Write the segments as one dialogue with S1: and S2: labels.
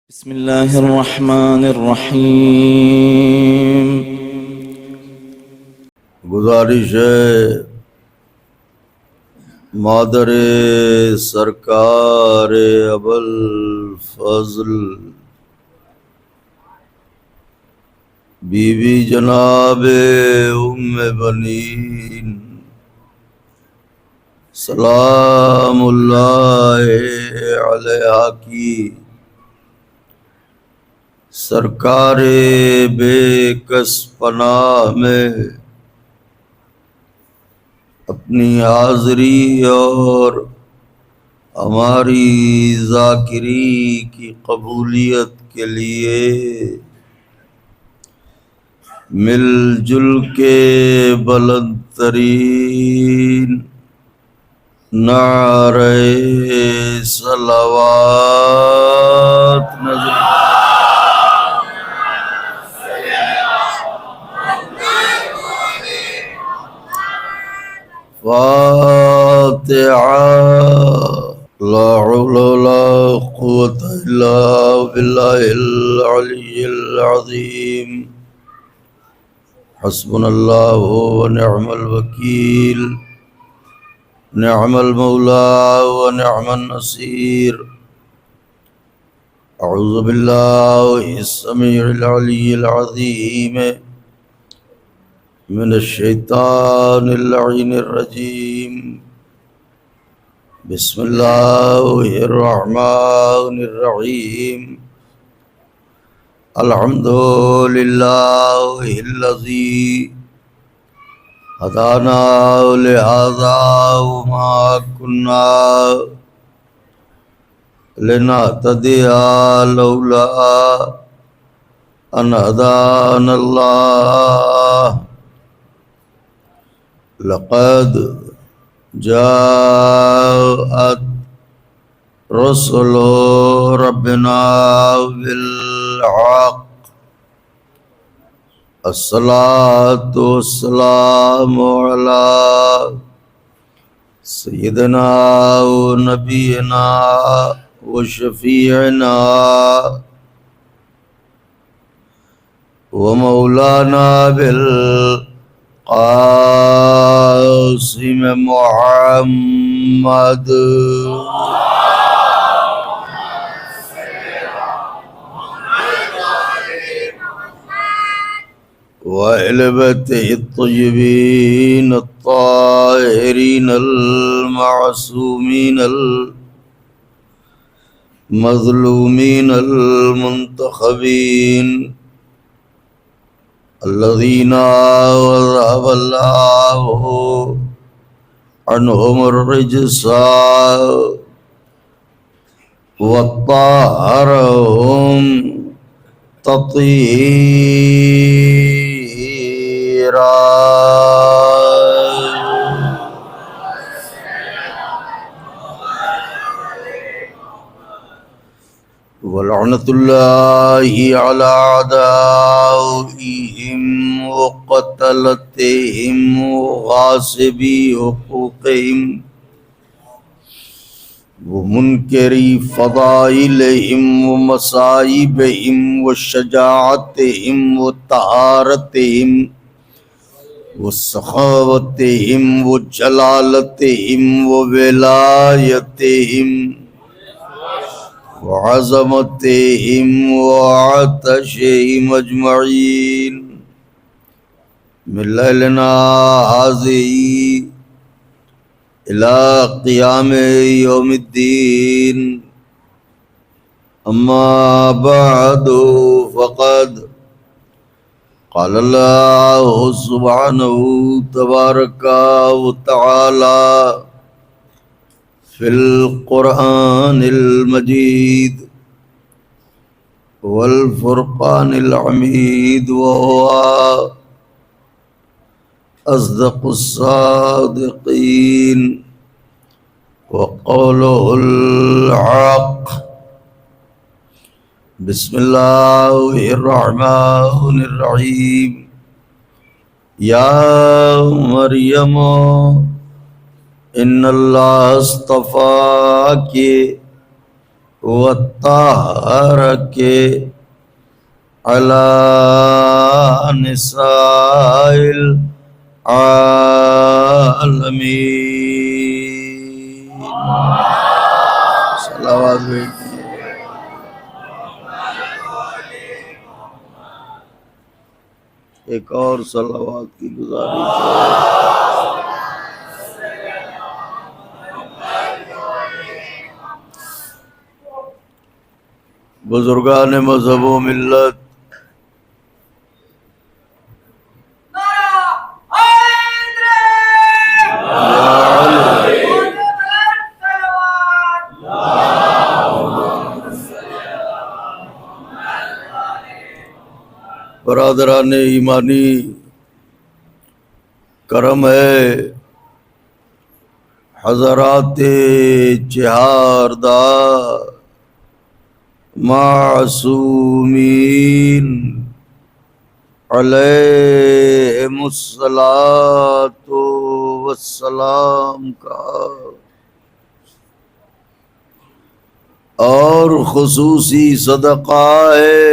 S1: بسم الله الرحمن الرحیم۔
S2: گزارش ہے مادر سرکار ابوالفضل بی بی جناب ام بنین سلام اللہ علیہا کی سرکار بے کس پناہ میں اپنی حاضری اور ہماری ذاکری کی قبولیت کے لیے مل جل کے بلند ترین نعرہ صلوات نظر فاتحہ۔ لا حول ولا قوة إلا بالله العلي العظيم۔ حسبنا الله ونعم الوكيل، نعم المولى ونعم النصير۔ أعوذ بالله السميع العلي العظيم من الشيطان اللعين الرجيم۔ بسم الله الرحمن الرحيم۔ الحمد لله الذي هدانا لهذا وما كنا لنهتدي لولا أن هدانا الله۔ لقد جاءت رسل ربنا بالحق۔ الصلاة والسلام على سيدنا ونبينا وشفيعنا ومولانا بالقاسم محمد وأهل بيته الطيبين الطاهرين المعصومين المظلومين المنتخبين الذين وذهب الله عنهم الرجس وطهرهم تطهيرا۔ ولعنة الله على أعدائهم وقتلتهم وغاصبي حقوقهم ومنكري فضائلهم ومصائبهم وشجاعتهم وطهارتهم وسخاوتهم وجلالتهم وولايتهم وعظمتهم وعطشهم أجمعين من ليلنا هذه إلى قيام يوم الدين۔ أما بعد فقد قال الله سبحانه تبارك وتعالى في القرآن المجيد والفرقان الحميد وهو أصدق الصادقين وقوله الحق۔ بسم الله الرحمن الرحيم۔ يا مريم ان اللہ اصطفاک وطہرک علی نساء العالمین۔ صلوات بیٹھیے۔ ایک اور صلوات کی گزارش ہے۔ بزرگان مذہب و ملت، برادران ایمانی، کرم ہے حضرات چہاردار معصومین علیہم الصلاۃ والسلام کا، اور خصوصی صدقہ ہے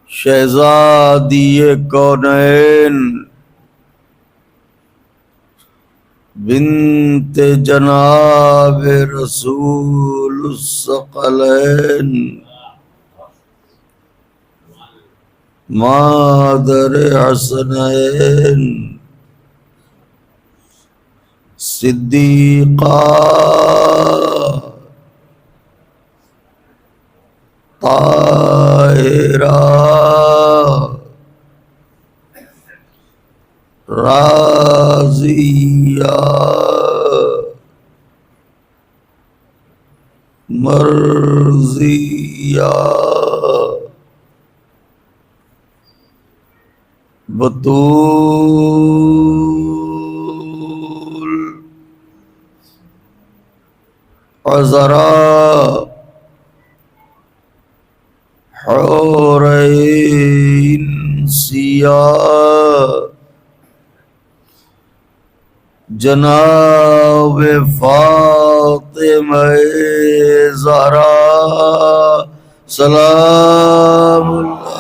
S2: شہزادی کونین بنت جناب رسول الثقلین مادر حسنین صدیقہ طاہرہ راضیہ مرضیہ بطول عذراء حورین سیاہ جناب فاطمہ زہرا سلام اللہ۔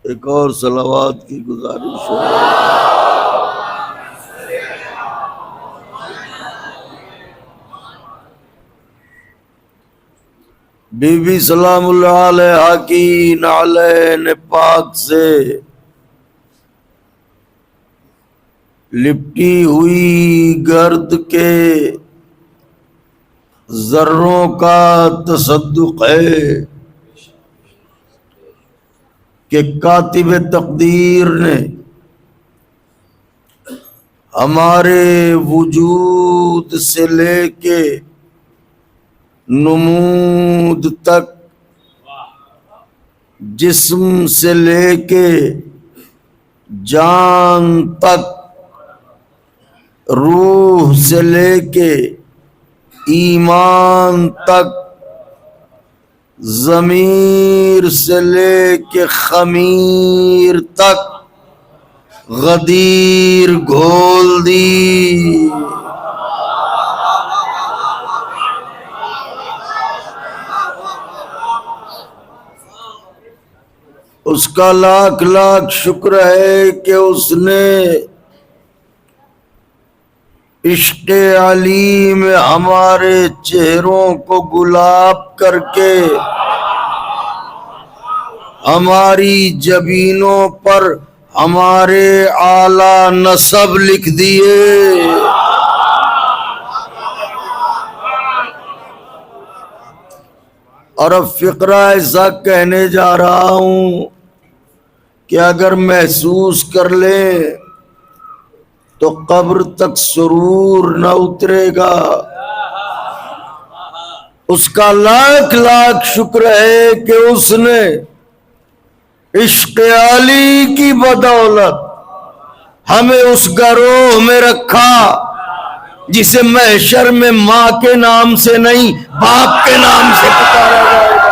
S2: ایک اور صلوات کی گزارش ہے۔ بی بی سلام اللہ علیہا کی نعلین پاک سے لپٹی ہوئی گرد کے ذروں کا تصدق ہے کہ کاتب تقدیر نے ہمارے وجود سے لے کے نمود تک، جسم سے لے کے جان تک، روح سے لے کے ایمان تک، ضمیر سے لے کے خمیر تک غدیر گھول دی۔ اس کا لاکھ لاکھ شکر ہے کہ اس نے عشق علی میں ہمارے چہروں کو گلاب کر کے ہماری جبینوں پر ہمارے اعلیٰ نسب لکھ دیے۔ اور اب فقرہ ایسا کہنے جا رہا ہوں کہ اگر محسوس کر لیں تو قبر تک سرور نہ اترے گا۔ اس کا لاکھ لاکھ شکر ہے کہ اس نے عشق علی کی بدولت ہمیں اس گروہ میں رکھا جسے محشر میں ماں کے نام سے نہیں باپ کے نام سے پکارا جائے گا۔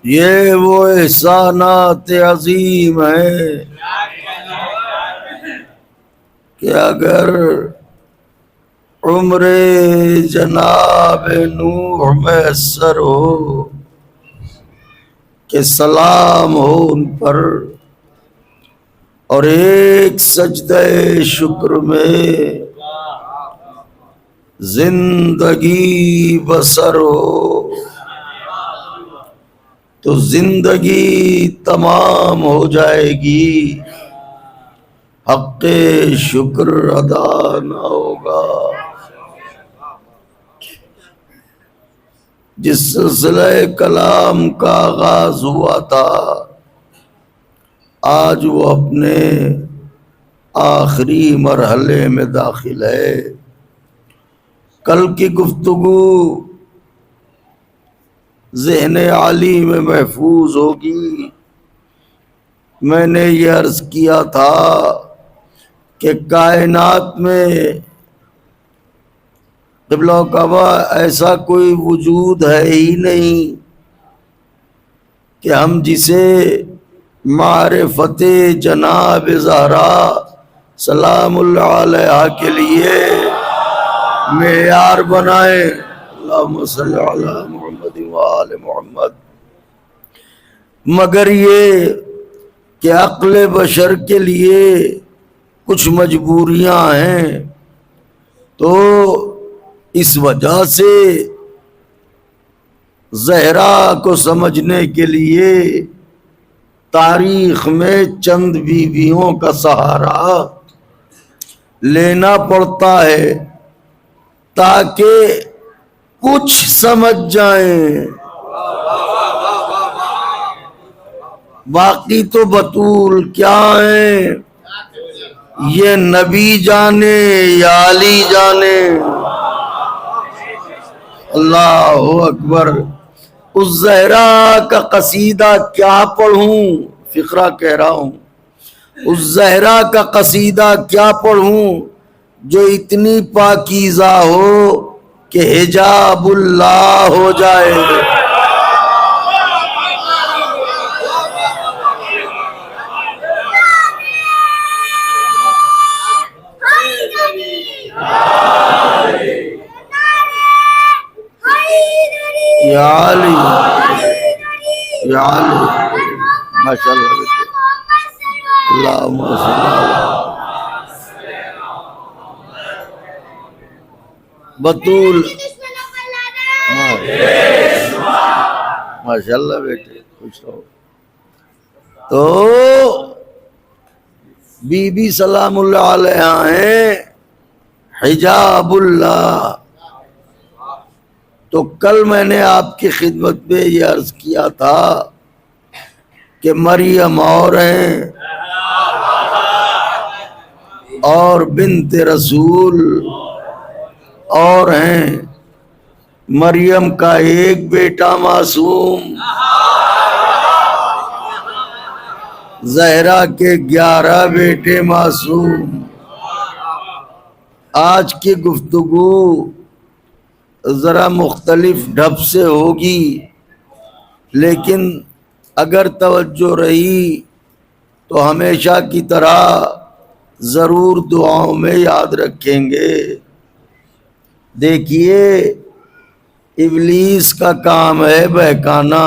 S2: یہ وہ احسانات عظیم ہیں کہ اگر عمر جناب نوح میسر ہو کہ سلام ہو ان پر، اور ایک سجدہ شکر میں زندگی بسر ہو، تو زندگی تمام ہو جائے گی، حق شکر ادا نہ ہوگا۔ جس سلسلہ کلام کا آغاز ہوا تھا، آج وہ اپنے آخری مرحلے میں داخل ہے۔ کل کی گفتگو ذہن عالی میں محفوظ ہوگی۔ میں نے یہ عرض کیا تھا کہ کائنات میں قبلہ و کعبہ ایسا کوئی وجود ہے ہی نہیں کہ ہم جسے معرفت جناب زہرا سلام اللہ علیہا کے لیے معیار بنائیں۔ اللہم صلی علی محمد وآل محمد، مگر یہ کہ عقل بشر کے لیے کچھ مجبوریاں ہیں، تو اس وجہ سے زہرا کو سمجھنے کے لیے تاریخ میں چند بیویوں کا سہارا لینا پڑتا ہے تاکہ کچھ سمجھ جائیں، باقی تو بطول کیا ہیں یہ نبی جانے یا علی جانے۔ اللہ اکبر۔ اس زہرا کا قصیدہ کیا پڑھوں، فقرہ کہہ رہا ہوں، اس زہرا کا قصیدہ کیا پڑھوں جو اتنی پاکیزہ ہو کہ حجاب اللہ ہو جائے۔ یا علی یا علی، ماشاءاللہ بیٹے، اللہم صلی اللہ بطول، ماشاءاللہ بیٹے، خوش رہو۔ تو بی بی سلام اللہ علیہا ہیں حجاب اللہ۔ تو کل میں نے آپ کی خدمت میں یہ عرض کیا تھا کہ مریم اور ہیں اور بنت رسول اور ہیں۔ مریم کا ایک بیٹا معصوم، زہرا کے 11 بیٹے معصوم۔ آج کی گفتگو ذرا مختلف ڈھب سے ہوگی، لیکن اگر توجہ رہی تو ہمیشہ کی طرح ضرور دعاؤں میں یاد رکھیں گے۔ دیکھیے، ابلیس کا کام ہے بہکانا،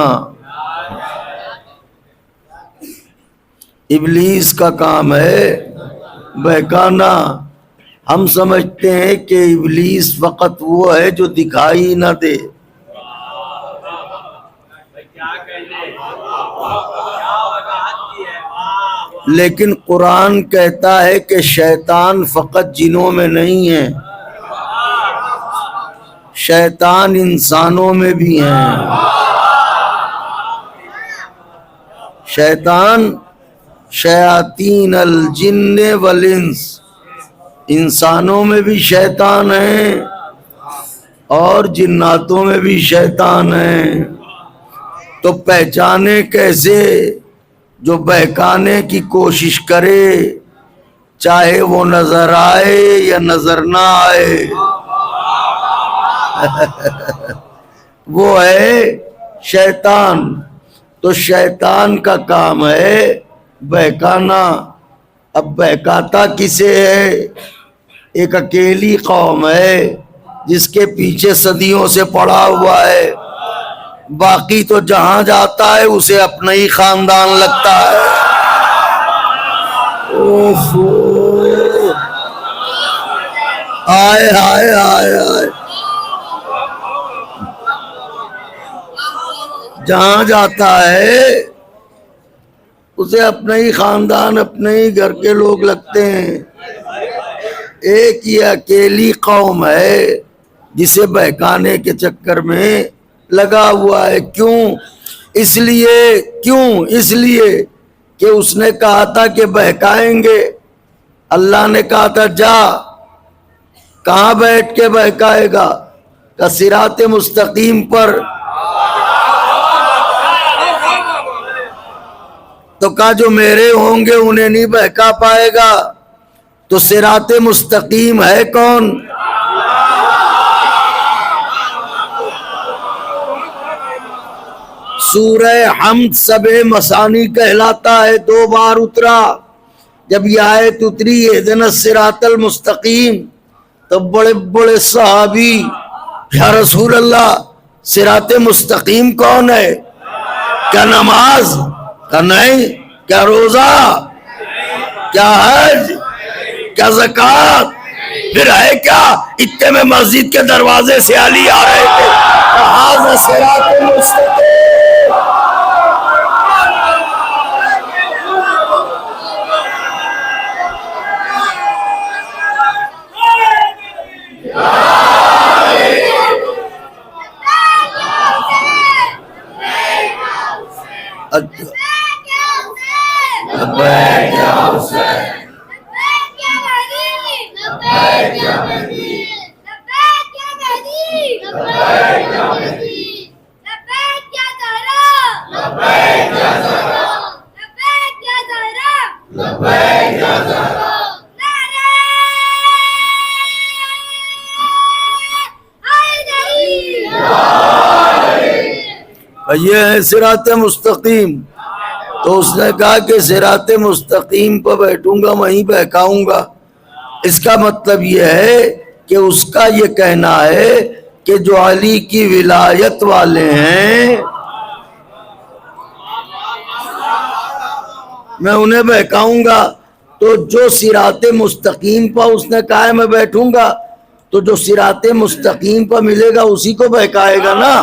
S2: ابلیس کا کام ہے بہکانا۔ ہم سمجھتے ہیں کہ ابلیس فقط وہ ہے جو دکھائی نہ دے، لیکن قرآن کہتا ہے کہ شیطان فقط جنوں میں نہیں ہے، شیطان انسانوں میں بھی ہیں۔ شیطان شیاطین الجن والانس، انسانوں میں بھی شیطان ہیں اور جناتوں میں بھی شیطان ہیں۔ تو پہچانے کیسے؟ جو بہکانے کی کوشش کرے، چاہے وہ نظر آئے یا نظر نہ آئے، وہ ہے شیطان۔ تو شیطان کا کام ہے بہکانا. اب بہکاتا کسے ہے؟ ایک اکیلی قوم ہے جس کے پیچھے صدیوں سے پڑا ہوا ہے. باقی تو جہاں جاتا ہے اسے اپنا ہی خاندان لگتا ہے. آئے آئے آئے آئے. جہاں جاتا ہے اسے اپنا ہی خاندان اپنے ہی گھر کے لوگ لگتے ہیں. ایک یہ اکیلی قوم ہے جسے بہکانے کے چکر میں لگا ہوا ہے. کیوں؟ اس لیے کہ اس نے کہا تھا کہ بہکائیں گے. اللہ نے کہا تھا جا. کہاں بیٹھ کے بہکائے گا؟ کہ صراط مستقیم پر. تو کہا جو میرے ہوں گے انہیں نہیں بہکا پائے گا. تو صراط مستقیم ہے کون؟ سورہ حمد سب مثانی کہلاتا ہے. 2 بار اترا. جب یہ آیت اتری اہدنا الصراط المستقیم تو بڑے بڑے صحابی یا رسول اللہ صراط مستقیم کون ہے؟ کیا نماز؟ کیا نہیں؟ کیا روزہ؟ کیا حج؟ کیا زکوٰۃ؟ پھر ہے کیا؟ اتنے میں مسجد کے دروازے سے علی آ رہے تھے. ھذا صراط مستقیم. یہ ہے صراط مستقیم. تو اس نے کہا کہ صراط مستقیم پر بیٹھوں گا وہیں بہکاؤں گا. اس کا مطلب یہ ہے کہ اس کا یہ کہنا ہے کہ جو علی کی ولایت والے ہیں میں انہیں بہکاؤں گا. تو جو صراط مستقیم پر اس نے کہا ہے میں بیٹھوں گا تو جو صراط مستقیم پر ملے گا اسی کو بہکائے گا نا.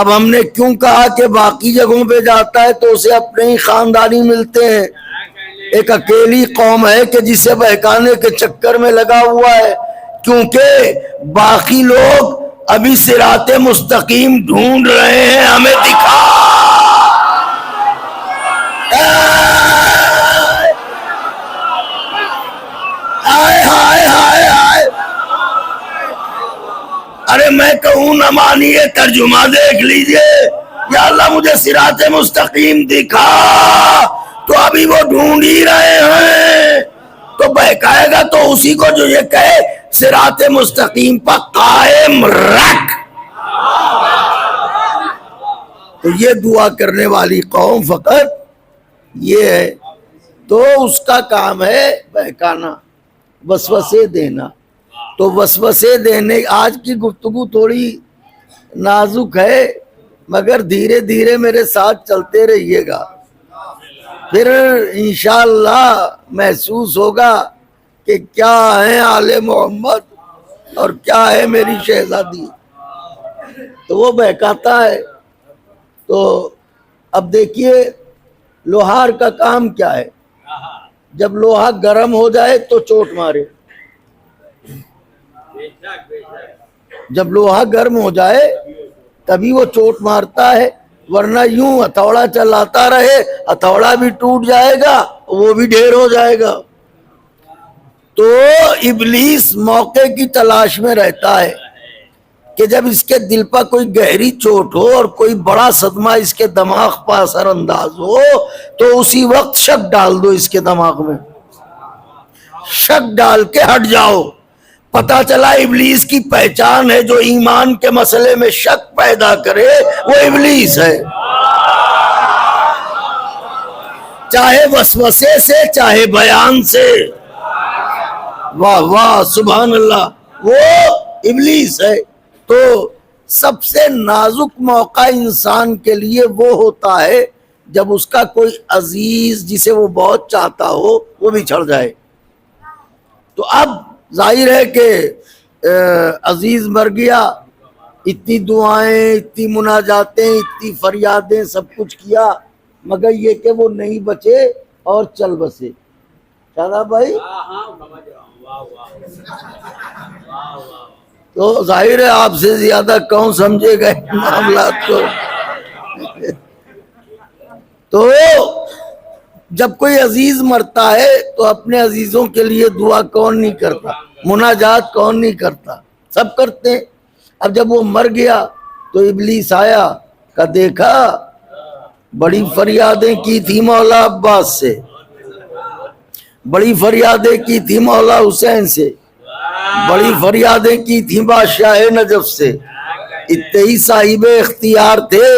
S2: اب ہم نے کیوں کہا کہ باقی جگہوں پہ جاتا ہے تو اسے اپنے ہی خاندانی ملتے ہیں. ایک اکیلی قوم ہے کہ جسے بہکانے کے چکر میں لگا ہوا ہے. کیونکہ باقی لوگ ابھی صراط مستقیم ڈھونڈ رہے ہیں. ہمیں دکھا. ارے میں کہوں نہ مانیے ترجمہ دیکھ لیجئے. یا اللہ مجھے صراط مستقیم دکھا. تو ابھی وہ ڈھونڈ ہی رہے ہیں. تو بہکائے گا تو اسی کو جو یہ کہے صراط مستقیم پر قائم رکھ. تو یہ دعا کرنے والی قوم فقط یہ ہے. تو اس کا کام ہے بہکانا, وسوسے دینا. تو وسوسے دینے, آج کی گفتگو تھوڑی نازک ہے مگر دھیرے دھیرے میرے ساتھ چلتے رہیے گا. پھر انشاءاللہ محسوس ہوگا کہ کیا ہے آل محمد اور کیا ہے میری شہزادی. تو وہ بہکاتا ہے. تو اب دیکھیے لوہار کا کام کیا ہے. جب لوہا گرم ہو جائے تو چوٹ مارے. جب لوہا گرم ہو جائے تبھی وہ چوٹ مارتا ہے, ورنہ یوں ہتھوڑا چلاتا رہے ہتھوڑا بھی ٹوٹ جائے گا وہ بھی ڈھیر ہو جائے گا. تو ابلیس موقع کی تلاش میں رہتا ہے کہ جب اس کے دل پر کوئی گہری چوٹ ہو اور کوئی بڑا صدمہ اس کے دماغ پر اثر انداز ہو تو اسی وقت شک ڈال دو اس کے دماغ میں. شک ڈال کے ہٹ جاؤ. پتا چلا ابلیس کی پہچان ہے جو ایمان کے مسئلے میں شک پیدا کرے وہ ابلیس ہے. چاہے وسوسے سے چاہے بیان سے. واہ واہ سبحان اللہ. وہ ابلیس ہے. تو سب سے نازک موقع انسان کے لیے وہ ہوتا ہے جب اس کا کوئی عزیز جسے وہ بہت چاہتا ہو وہ بھی چھڑ جائے. تو اب ظاہر ہے کہ عزیز مر گیا، اتنی دعائیں، اتنی مناجاتیں، اتنی فریادیں، سب کچھ کیا، مگر یہ کہ وہ نہیں بچے اور چل بسے. کیا بھائی؟ تو ظاہر ہے آپ سے زیادہ کون سمجھے گا معاملات کو. تو جب کوئی عزیز مرتا ہے تو اپنے عزیزوں کے لیے دعا کون نہیں کرتا، مناجات کون نہیں کرتا، سب کرتے ہیں. اب جب وہ مر گیا تو ابلیس آیا کہ دیکھا بڑی فریادیں کی تھی مولا عباس سے، بڑی فریادیں کی تھی مولا حسین سے، بڑی فریادیں کی تھی بادشاہ نجف سے، اتنے ہی صاحب اختیار تھے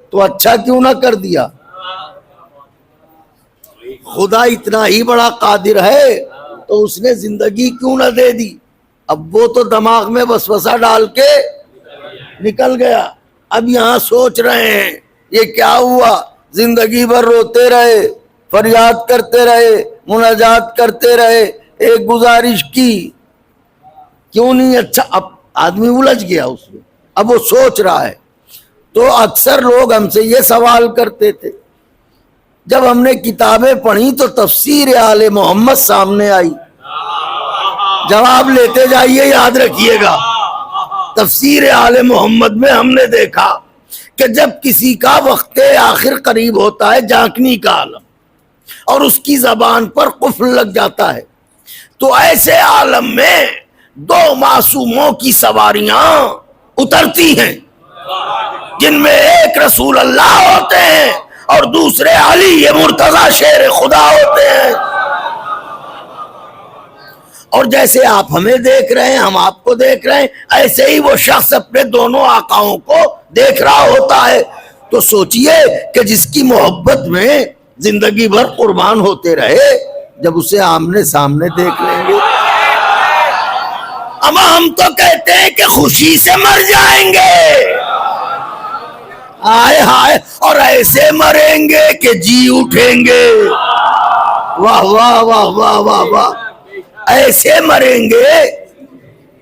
S2: تو اچھا کیوں نہ کر دیا. خدا اتنا ہی بڑا قادر ہے تو اس نے زندگی کیوں نہ دے دی. اب وہ تو دماغ میں وسوسہ ڈال کے نکل گیا. اب یہاں سوچ رہے ہیں یہ کیا ہوا، زندگی بھر روتے رہے، فریاد کرتے رہے، مناجات کرتے رہے، ایک گزارش کی کیوں نہیں. اچھا اب آدمی الجھ گیا اس میں، اب وہ سوچ رہا ہے. تو اکثر لوگ ہم سے یہ سوال کرتے تھے، جب ہم نے کتابیں پڑھی تو تفسیر آل محمد سامنے آئی. جواب لیتے جائیے، یاد رکھیے گا. تفسیر آل محمد میں ہم نے دیکھا کہ جب کسی کا وقت آخر قریب ہوتا ہے، جھانکنے کا عالم، اور اس کی زبان پر قفل لگ جاتا ہے، تو ایسے عالم میں دو معصوموں کی سواریاں اترتی ہیں، جن میں ایک رسول اللہ ہوتے ہیں اور دوسرے علی مرتضی شیر خدا ہوتے ہیں. اور جیسے آپ ہمیں دیکھ رہے ہیں، ہم آپ کو دیکھ رہے ہیں، ایسے ہی وہ شخص اپنے دونوں آقاؤں کو دیکھ رہا ہوتا ہے. تو سوچئے کہ جس کی محبت میں زندگی بھر قربان ہوتے رہے، جب اسے آمنے سامنے دیکھ لیں گے. اما ہم تو کہتے ہیں کہ خوشی سے مر جائیں گے، آئے ہائے، اور ایسے مریں گے کہ جی اٹھیں گے. واہ واہ واہ واہ واہ واہ. ایسے مریں گے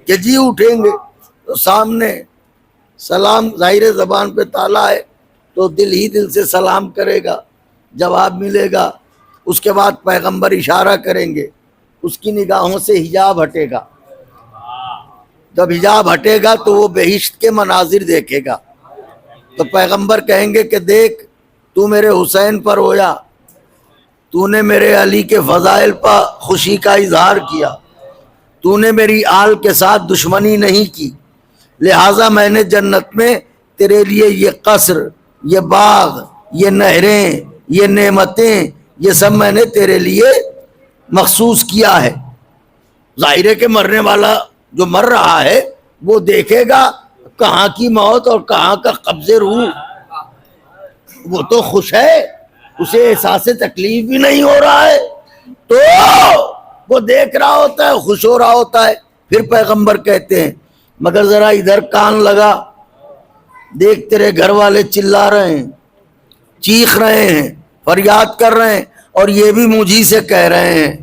S2: کہ جی اٹھیں گے. تو سامنے سلام، ظاہر زبان پہ تالا ہے تو دل ہی دل سے سلام کرے گا، جواب ملے گا. اس کے بعد پیغمبر اشارہ کریں گے، اس کی نگاہوں سے حجاب ہٹے گا. جب حجاب ہٹے گا تو وہ بہشت کے مناظر دیکھے گا. تو پیغمبر کہیں گے کہ دیکھ، تو میرے حسین پر رویا، تو نے میرے علی کے فضائل پر خوشی کا اظہار کیا، تو نے میری آل کے ساتھ دشمنی نہیں کی، لہٰذا میں نے جنت میں تیرے لیے یہ قصر، یہ باغ، یہ نہریں، یہ نعمتیں، یہ سب میں نے تیرے لیے مخصوص کیا ہے. ظاہر ہے کہ مرنے والا جو مر رہا ہے وہ دیکھے گا کہاں کی موت اور کہاں کا قبض روح. وہ تو خوش ہے، اسے احساس تکلیف بھی نہیں ہو رہا ہے، تو وہ دیکھ رہا ہوتا ہے، خوش ہو رہا ہوتا ہے. پھر پیغمبر کہتے ہیں مگر ذرا ادھر کان لگا، دیکھ تیرے گھر والے چلا رہے ہیں، چیخ رہے ہیں، فریاد کر رہے ہیں، اور یہ بھی مجھی سے کہہ رہے ہیں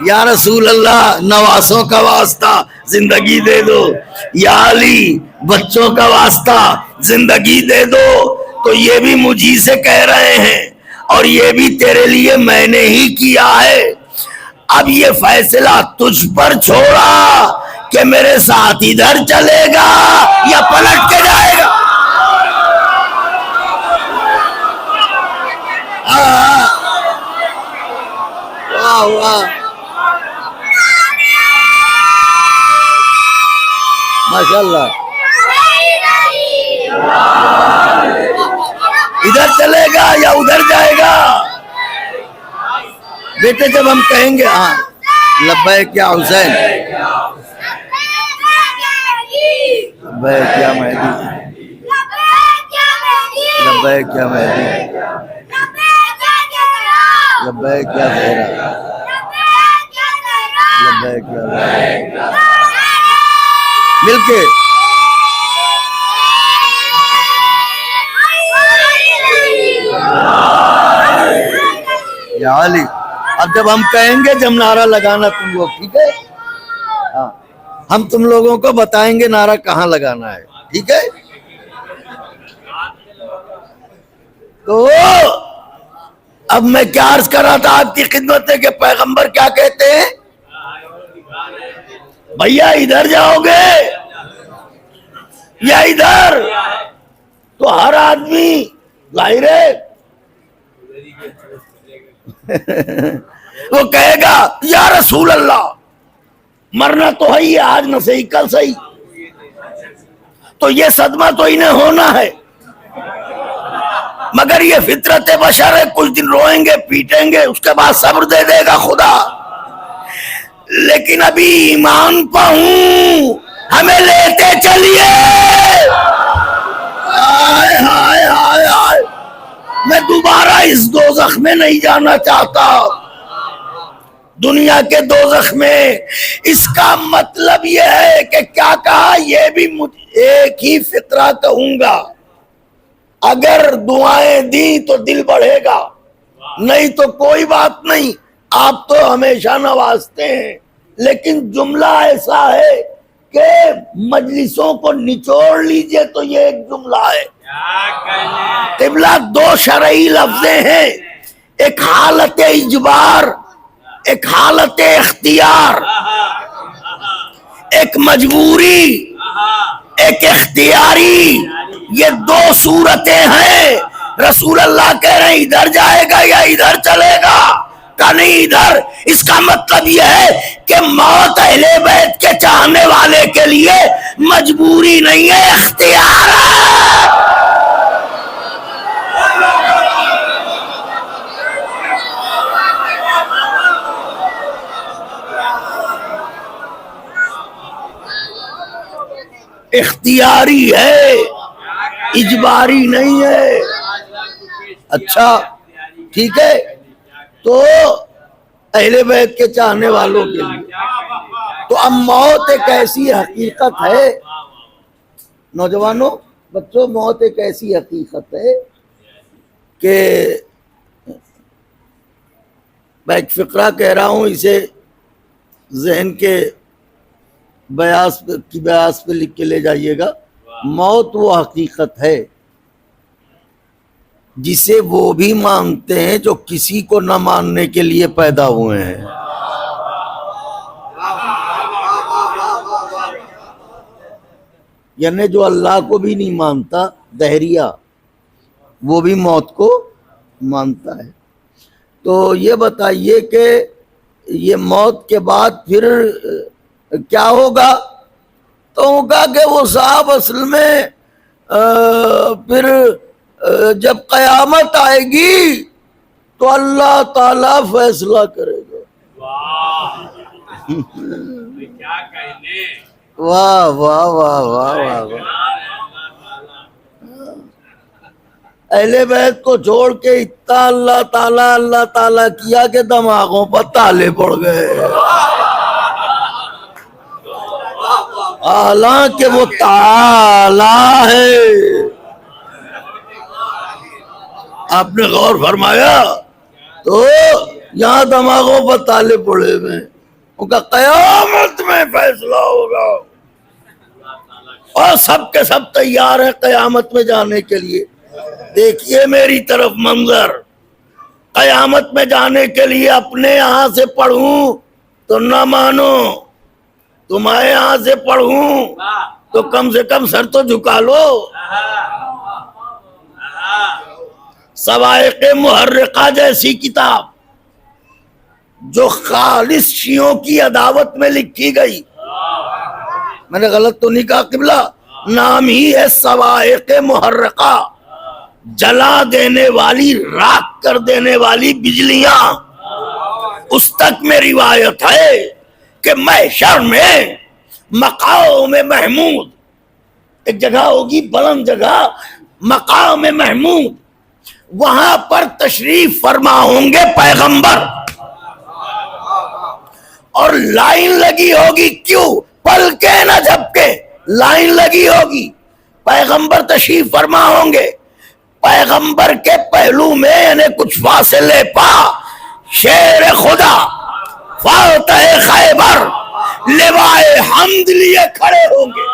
S2: یا رسول اللہ نواسوں کا واسطہ زندگی دے دو، یا علی بچوں کا واسطہ زندگی دے دو. تو یہ بھی مجھی سے کہہ رہے ہیں اور یہ بھی تیرے لیے میں نے ہی کیا ہے. اب یہ فیصلہ تجھ پر چھوڑا کہ میرے ساتھ ادھر چلے گا یا پلٹ کے جائے گا. واہ واہ ماشاء اللہ. ادھر چلے گا یا ادھر جائے گا. بیٹے جب ہم کہیں گے ہاں لبیک یا حسین، لبیک یا مہدی، لبیک یا مہدی، لبیک یا زہرا، لبیک یا لبیک، مل کے یا علی۔ اب جب ہم کہیں گے جب نعرہ لگانا تم لوگ، ٹھیک ہے؟ ہاں، ہم تم لوگوں کو بتائیں گے نعرہ کہاں لگانا ہے، ٹھیک ہے؟ تو اب میں کیا عرض کر رہا تھا آپ کی خدمت ہے کہ پیغمبر کیا کہتے ہیں؟ بھیا ادھر جاؤ گے یا ادھر؟ تو ہر آدمی ظاہر ہے وہ کہے گا یا رسول اللہ، مرنا تو ہے ہی، آج نہ صحیح کل صحیح، تو یہ صدمہ تو انہیں ہونا ہے، مگر یہ فطرت بشر ہے، کچھ دن روئیں گے پیٹیں گے، اس کے بعد صبر دے دے گا خدا۔ لیکن ابھی ایمان پہ ہوں، ہمیں لیتے چلیے۔ ہائے ہائے ہائے ہائے، میں دوبارہ اس دوزخ میں نہیں جانا چاہتا، دنیا کے دوزخ میں۔ اس کا مطلب یہ ہے کہ کیا کہا، یہ بھی ایک ہی فطرہ کہوں گا، اگر دعائیں دیں تو دل بڑھے گا، نہیں تو کوئی بات نہیں، آپ تو ہمیشہ نوازتے ہیں، لیکن جملہ ایسا ہے کہ مجلسوں کو نچوڑ لیجئے تو یہ ایک جملہ ہے۔ قبلہ دو شرعی لفظیں ہیں، ایک حالت اجبار، ایک حالت اختیار، ایک مجبوری، ایک اختیاری، یہ دو صورتیں ہیں۔ رسول اللہ کہہ رہے ہیں ادھر جائے گا یا ادھر چلے گا، کہ نہیں ادھر۔ اس کا مطلب یہ ہے کہ موت اہل بیت کے چاہنے والے کے لیے مجبوری نہیں ہے، اختیار ہے۔ اختیاری ہے، اجباری نہیں ہے۔ اچھا ٹھیک ہے، تو اہل بیت کے چاہنے والوں کے لیے تو اب موت ایک ایسی حقیقت ہے، نوجوانوں بچوں، موت ایک ایسی حقیقت ہے کہ میں ایک فقرہ کہہ رہا ہوں، اسے ذہن کے بیاس پہ لکھ کے لے جائیے گا۔ موت وہ حقیقت ہے جسے وہ بھی مانتے ہیں جو کسی کو نہ ماننے کے لیے پیدا ہوئے ہیں۔ یعنی جو اللہ کو بھی نہیں مانتا، دہریہ، وہ بھی موت کو مانتا ہے۔ تو یہ بتائیے کہ یہ موت کے بعد پھر کیا ہوگا؟ تو کہا کہ وہ صاحب اصل میں پھر جب قیامت آئے گی تو اللہ تعالی فیصلہ کرے گا۔ واہ واہ واہ واہ واہ واہ۔ اہل بیت کو چھوڑ کے اتنا اللہ تعالیٰ کیا کہ دماغوں پر تالے پڑ گئے، حالانکہ وہ تعالیٰ ہے۔ آپ نے غور فرمایا؟ تو یہاں دماغوں پر تالے پڑے ہوئے، ان کا قیامت میں فیصلہ ہوگا، اور سب کے سب تیار ہیں قیامت میں جانے کے لیے۔ دیکھیے میری طرف منظر، قیامت میں جانے کے لیے اپنے یہاں سے پڑھوں تو نہ مانو، تمہارے یہاں سے پڑھوں تو کم سے کم سر تو جھکا لو۔ صواعق محرقہ جیسی کتاب جو خالص شیعوں کی عداوت میں لکھی گئی، میں نے غلط تو نہیں کہا قبلہ؟ نام ہی ہے صواعق محرقہ، جلا دینے والی، راکھ کر دینے والی بجلیاں۔ اس تک میں روایت ہے کہ محشر میں مقام محمود ایک جگہ ہوگی، بلند جگہ، مقام محمود، وہاں پر تشریف فرما ہوں گے پیغمبر، اور لائن لگی ہوگی، کیوں؟ پل کے نہ جھپکے، لائن لگی ہوگی، پیغمبر تشریف فرما ہوں گے، پیغمبر کے پہلو میں یعنی کچھ فاصلے پا شیر خدا فاتح خیبر لوائے حمد لیے کھڑے ہوں گے۔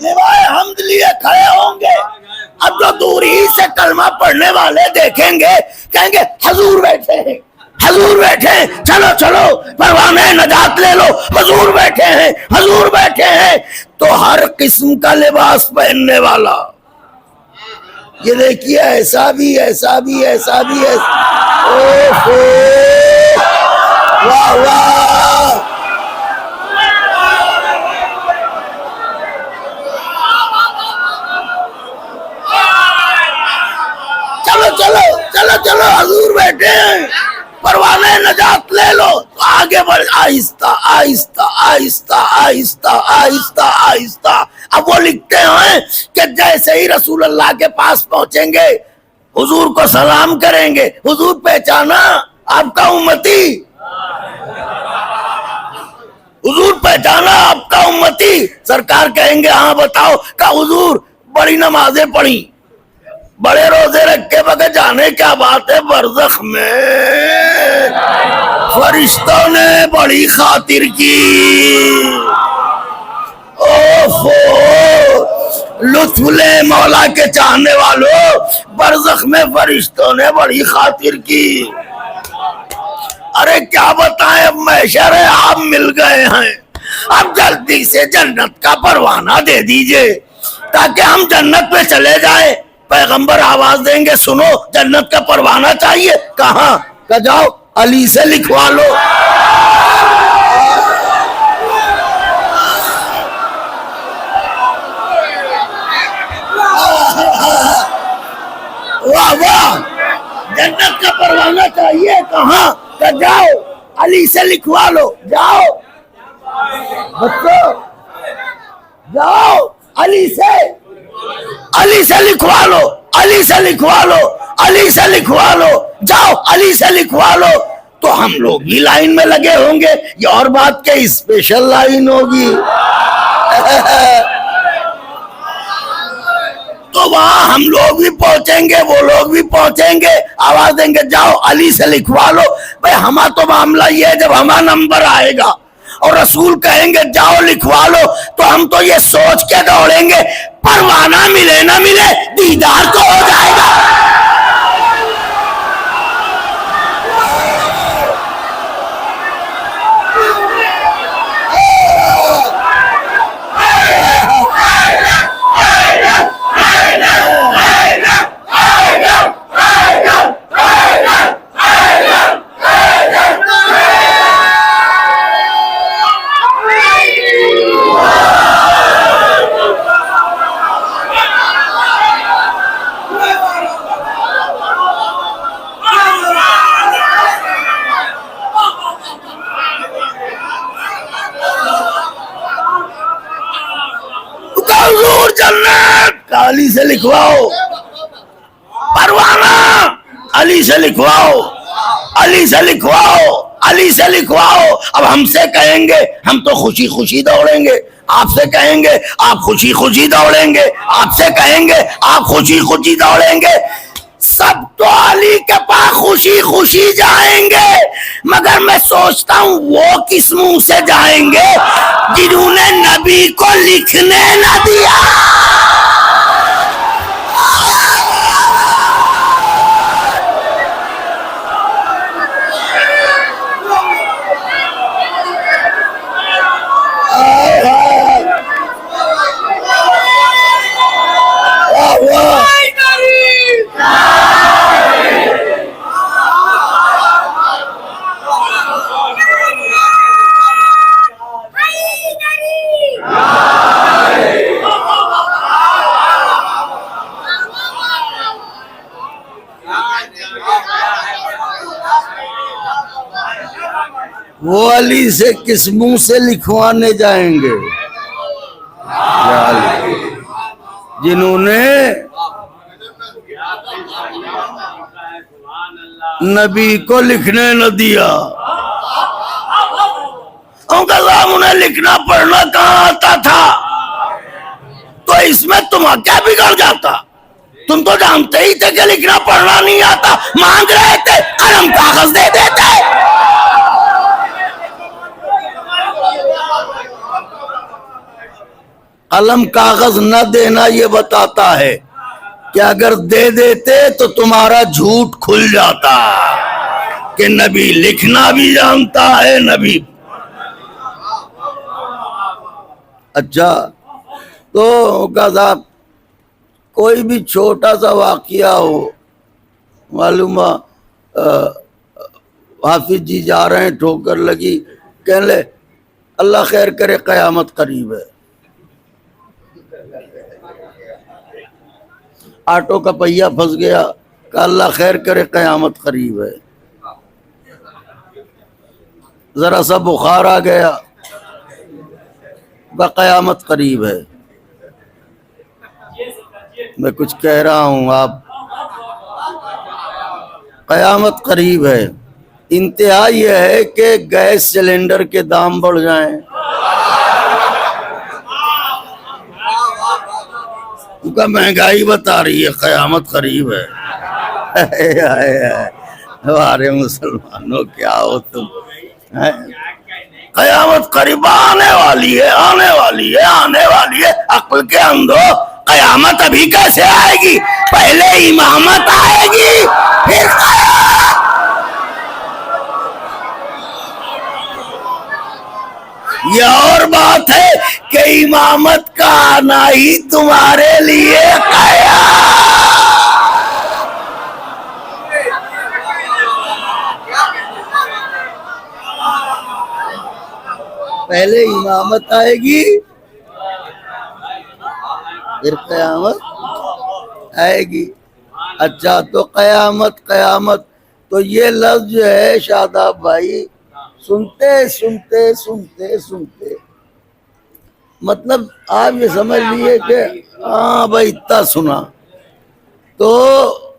S2: لوائے حمد لیے کھڑے ہوں گے۔ اب جو دور ہی سے کلمہ پڑھنے والے دیکھیں گے کہیں گے حضور بیٹھے ہیں، حضور بیٹھے ہیں، چلو چلو پروانہ نجات لے لو، حضور بیٹھے ہیں، حضور بیٹھے ہیں۔ تو ہر قسم کا لباس پہننے والا، یہ دیکھیے ایسا بھی ایسا بھی ایسا بھی ایسا، اوہو واہ واہ، چلو چلو چلو چلو حضور بیٹھے ہیں، پروانہ نجات لے لو، تو آگے بڑھ، آہستہ آہستہ آہستہ آہستہ آہستہ آہستہ۔ اب وہ لکھتے ہیں کہ جیسے ہی رسول اللہ کے پاس پہنچیں گے حضور کو سلام کریں گے، حضور پہچانا آپ کا امتی، حضور پہچانا آپ کا امتی، سرکار کہیں گے ہاں بتاؤ، کہ حضور بڑی نمازیں پڑھی، بڑے روزے رکھ کے، بغیر جانے کیا بات ہے برزخ میں فرشتوں نے بڑی خاطر کی، اوفو لطف لے مولا کے چاہنے والوں، برزخ میں فرشتوں نے بڑی خاطر کی۔ ارے کیا بتائیں، اب محشر ہے، آپ مل گئے ہیں، اب جلدی سے جنت کا پروانہ دے دیجئے تاکہ ہم جنت پہ چلے جائیں۔ پیغمبر آواز دیں گے سنو جنت کا پروانہ چاہیے، کہاں؟ کہ جاؤ علی سے لکھوا لو۔ واہ واہ، جنت کا پروانہ چاہیے، کہاں؟ کہ جاؤ علی سے لکھوا لو، جاؤ بچو جاؤ علی سے لکھوا لو، علی سے لکھوا لو، علی سے لکھوا لو، جاؤ علی سے لکھوا لو۔ تو ہم لوگ بھی لائن میں لگے ہوں گے، یہ اور بات کہ اسپیشل لائن ہوگی، تو وہاں ہم لوگ بھی پہنچیں گے، وہ لوگ بھی پہنچیں گے، آواز دیں گے جاؤ علی سے لکھوا لو۔ بھئی ہمارا تو معاملہ یہ ہے جب ہمارا نمبر آئے گا اور رسول کہیں گے جاؤ لکھوا لو، تو ہم تو یہ سوچ کے دوڑیں گے پروانہ ملے نہ ملے دیدار تو ہو جائے گا۔ علی سے لکھواؤ پروانہ، علی سے لکھواؤ، علی سے لکھواؤ، علی سے لکھواؤ۔ اب ہم سے کہیں گے ہم تو خوشی خوشی دوڑیں گے، آپ سے کہیں گے آپ خوشی خوشی دوڑیں گے، آپ سے کہیں گے آپ خوشی خوشی دوڑیں گے، سب تو علی کے پاس خوشی خوشی جائیں گے، مگر میں سوچتا ہوں وہ کس منہ سے جائیں گے جنہوں نے نبی کو لکھنے نہ دیا۔ وہ علی سے کس منہ سے لکھوانے جائیں گے؟ یا علی، جنہوں نے نبی کو لکھنے نہ دیا، ان کا نام انہیں لکھنا پڑھنا کہاں آتا تھا؟ تو اس میں تمہیں کیا بگڑ جاتا؟ تم تو جانتے ہی تھے کہ لکھنا پڑھنا نہیں آتا، مانگ رہے تھے قلم کاغذ دے دیتے۔ قلم کاغذ نہ دینا یہ بتاتا ہے کہ اگر دے دیتے تو تمہارا جھوٹ کھل جاتا کہ نبی لکھنا بھی جانتا ہے نبی۔ اچھا، تو صاحب کوئی بھی چھوٹا سا واقعہ ہو، معلوم حافظ جی جا رہے ہیں، ٹھوکر لگی، کہنے لے اللہ خیر کرے قیامت قریب ہے، آٹو کا پہیہ پھنس گیا، کہ اللہ خیر کرے قیامت قریب ہے، ذرا سا بخار آ گیا، قیامت قریب ہے۔ میں کچھ کہہ رہا ہوں، آپ قیامت قریب ہے۔ انتہا یہ ہے کہ گیس سلنڈر کے دام بڑھ جائیں، کیونکہ مہنگائی بتا رہی ہے قیامت قریب ہے۔ ہمارے مسلمانوں کیا ہو تم، قیامت قریب آنے والی ہے، آنے والی ہے، آنے والی ہے۔ عقل کے اندھو، قیامت ابھی کیسے آئے گی؟ پہلے امامت آئے گی پھر قیامت۔ یہ اور بات ہے کہ امامت کا آنا ہی تمہارے لیے قیامت۔ پہلے امامت آئے گی پھر قیامت آئے گی۔ اچھا، تو قیامت قیامت، تو یہ لفظ جو ہے شاداب بھائی، سنتے سنتے سنتے سنتے مطلب آپ یہ سمجھ لیے کہ ہاں بھائی اتنا سنا تو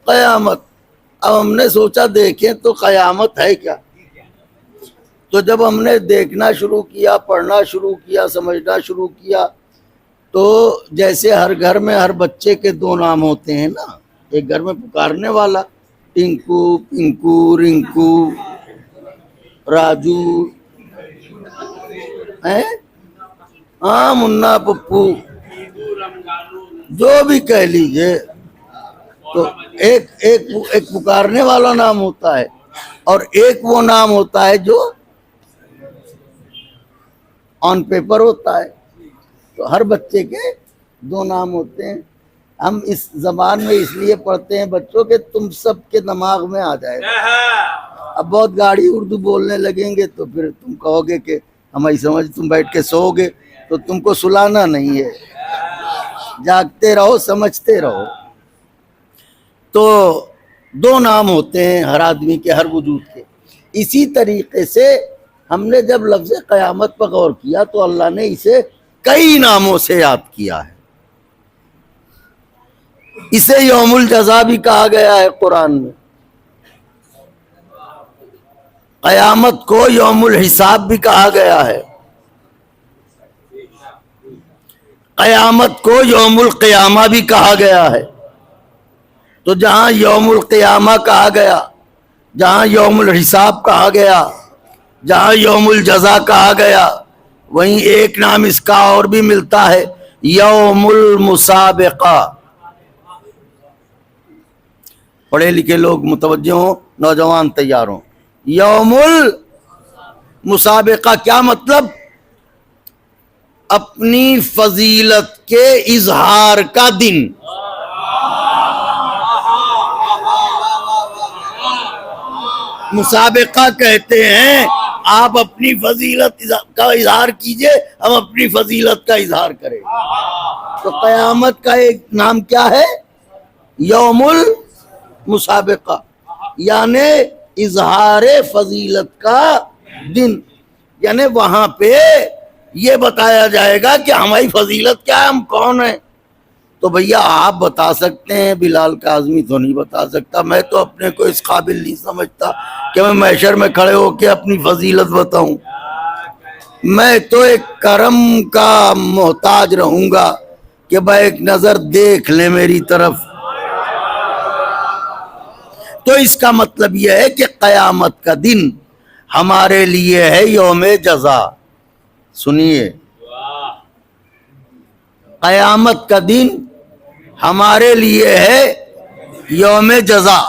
S2: قیامت۔ اب ہم نے سوچا دیکھیں تو قیامت ہے کیا؟ تو جب ہم نے دیکھنا شروع کیا، پڑھنا شروع کیا، سمجھنا شروع کیا، تو جیسے ہر گھر میں ہر بچے کے دو نام ہوتے ہیں نا، ایک گھر میں پکارنے والا ٹنکو، پنکو، رنکو، راجو، ہاں منا، پپو، جو بھی کہہ لیجئے، تو ایک پکارنے والا نام ہوتا ہے، اور ایک وہ نام ہوتا ہے جو آن پیپر ہوتا ہے۔ تو ہر بچے کے دو نام ہوتے ہیں۔ ہم اس زبان میں اس لیے پڑھتے ہیں بچوں کہ تم سب کے دماغ میں آ جائے گا۔ اب بہت گاڑی اردو بولنے لگیں گے تو پھر تم کہو گے کہ ہماری سمجھ، تم بیٹھ کے سو گے، تو تم کو سلانا نہیں ہے، جاگتے رہو، سمجھتے رہو۔ تو دو نام ہوتے ہیں ہر آدمی کے، ہر وجود کے۔ اسی طریقے سے ہم نے جب لفظ قیامت پر غور کیا تو اللہ نے اسے کئی ناموں سے یاد کیا ہے۔ اسے یوم الجزا بھی کہا گیا ہے قرآن میں، قیامت کو یوم الحساب بھی کہا گیا ہے، قیامت کو یوم القیامہ بھی کہا گیا ہے۔ تو جہاں یوم القیامہ کہا گیا، جہاں یوم الحساب کہا گیا، جہاں یوم الجزا کہا گیا، وہیں ایک نام اس کا اور بھی ملتا ہے، یوم المسابقہ۔ پڑھے لکھے لوگ متوجہ ہوں، نوجوان تیار ہوں۔ یوم المسابقہ کیا مطلب؟ اپنی فضیلت کے اظہار کا دن۔ مسابقہ کہتے ہیں آپ اپنی فضیلت کا اظہار کیجئے، ہم اپنی فضیلت کا اظہار کریں۔ تو قیامت کا ایک نام کیا ہے؟ یوم المسابقہ، یعنی اظہار فضیلت کا دن۔ یعنی وہاں پہ یہ بتایا جائے گا کہ ہماری فضیلت کیا ہے، ہم کون ہیں. تو بھیا آپ بتا سکتے ہیں، بلال کاظمی تو نہیں بتا سکتا. میں تو اپنے کو اس قابل نہیں سمجھتا کہ میں محشر میں کھڑے ہو کے اپنی فضیلت بتاؤں. میں تو ایک کرم کا محتاج رہوں گا کہ بھائی ایک نظر دیکھ لیں میری طرف. تو اس کا مطلب یہ ہے کہ قیامت کا دن ہمارے لیے ہے یوم جزا. سنیے، قیامت کا دن ہمارے لیے ہے یوم جزا،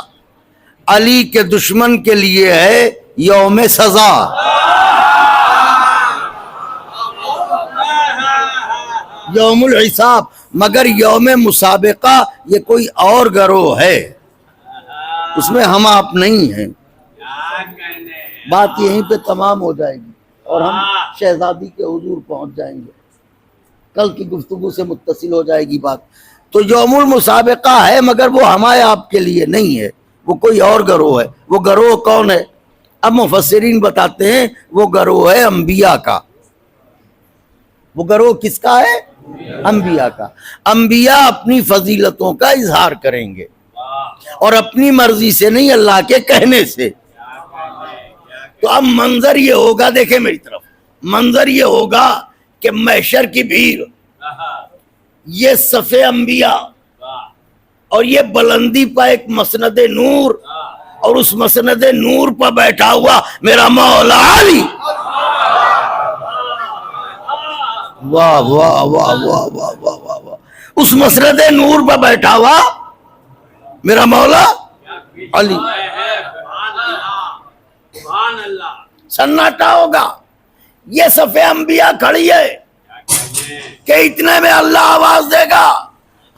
S2: علی کے دشمن کے لیے ہے یوم سزا. یوم الحساب. مگر یوم مسابقہ یہ کوئی اور گروہ ہے، اس میں ہم آپ نہیں ہیں. بات یہیں پہ تمام ہو جائے گی اور ہم شہزادی کے حضور پہنچ جائیں گے. کل کی گفتگو سے متصل ہو جائے گی بات. تو یوم المسابقہ ہے مگر وہ ہمارے آپ کے لیے نہیں ہے، وہ کوئی اور گروہ ہے. وہ گروہ کون ہے؟ اب مفسرین بتاتے ہیں وہ گروہ ہے انبیاء کا. وہ گروہ کس کا ہے؟ انبیاء کا. انبیاء اپنی فضیلتوں کا اظہار کریں گے اور اپنی مرضی سے نہیں، اللہ کے کہنے سے. تو اب منظر یہ ہوگا، دیکھیں میری طرف، منظر یہ ہوگا کہ محشر کی بھیڑ، یہ صف انبیاء اور یہ بلندی پہ ایک مسند نور، اور اس مسند نور پہ بیٹھا ہوا میرا مولا علی. واہ واہ واہ واہ واہ واہ واہ واہ. اس مسند نور پہ بیٹھا ہوا میرا مولا علی. سناٹا ہوگا. یہ صف انبیاء کھڑی ہے کہ اتنے میں اللہ آواز دے گا،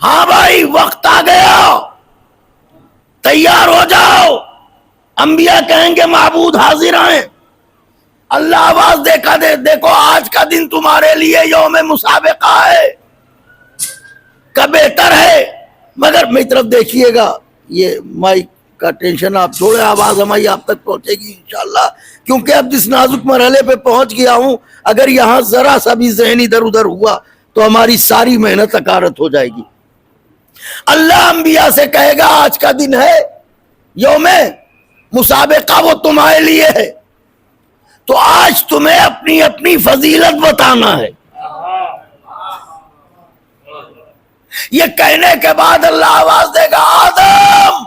S2: ہاں بھائی وقت آ گیا، تیار ہو جاؤ. انبیاء کہیں گے معبود حاضر ہیں. اللہ آواز دیکھو آج کا دن تمہارے لیے یوم مسابقہ ہے، کا بہتر ہے. مگر میری طرف دیکھیے گا، یہ مائک کا ٹینشن آپ چھوڑے، آواز ہماری آپ تک پہنچے گی انشاءاللہ. کیونکہ اب جس نازک مرحلے پہ پہنچ گیا ہوں، اگر یہاں ذرا سا بھی ذہن ادھر ادھر ہوا تو ہماری ساری محنت اکارت ہو جائے گی. اللہ انبیاء سے کہے گا آج کا دن ہے یوم مسابقہ، وہ تمہارے لیے ہے، تو آج تمہیں اپنی اپنی فضیلت بتانا ہے. یہ کہنے کے بعد اللہ آواز دے گا، آدم،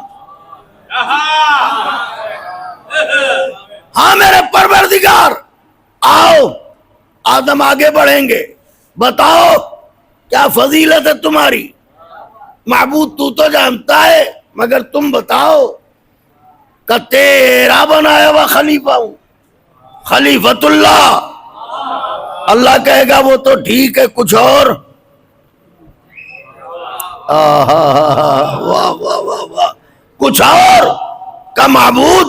S2: ہاں میرے پروردگار، آؤ. آدم آگے بڑھیں گے، بتاؤ کیا فضیلت ہے تمہاری. معبود تو جانتا ہے مگر تم بتاؤ. کہ تیرا بنایا ہوا خلیفہ ہوں، خلیفۃ اللہ. اللہ کہے گا وہ تو ٹھیک ہے، کچھ اور. واہ واہ واہ واہ. کچھ اور کا معبود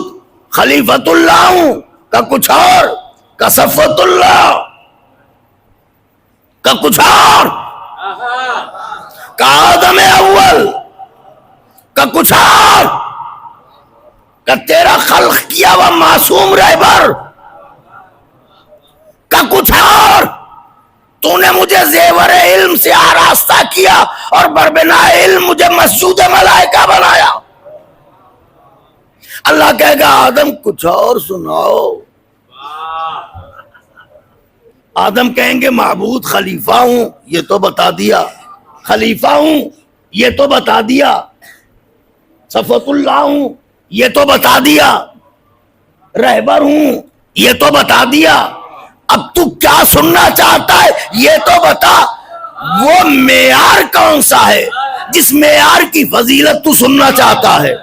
S2: خلیفۃ اللہ ہوں، کا کچھ اور، کا صفوت اللہ، کا کچھ اور، کا آدم اول، کا کچھ اور، کا تیرا خلق کیا ہوا معصوم رہبر، کا کچھ اور. تو نے مجھے زیور علم سے آراستہ کیا اور بربنا علم مجھے مسجود ملائکہ بنایا. اللہ کہے گا آدم کچھ اور سناؤ. آدم کہیں گے معبود خلیفہ ہوں، یہ تو بتا دیا. خلیفہ ہوں، یہ تو بتا دیا. صفوت اللہ ہوں، یہ تو بتا دیا. رہبر ہوں، یہ تو بتا دیا. اب تو کیا سننا چاہتا ہے یہ تو بتا. وہ معیار کون سا ہے جس معیار کی فضیلت تو سننا چاہتا ہے؟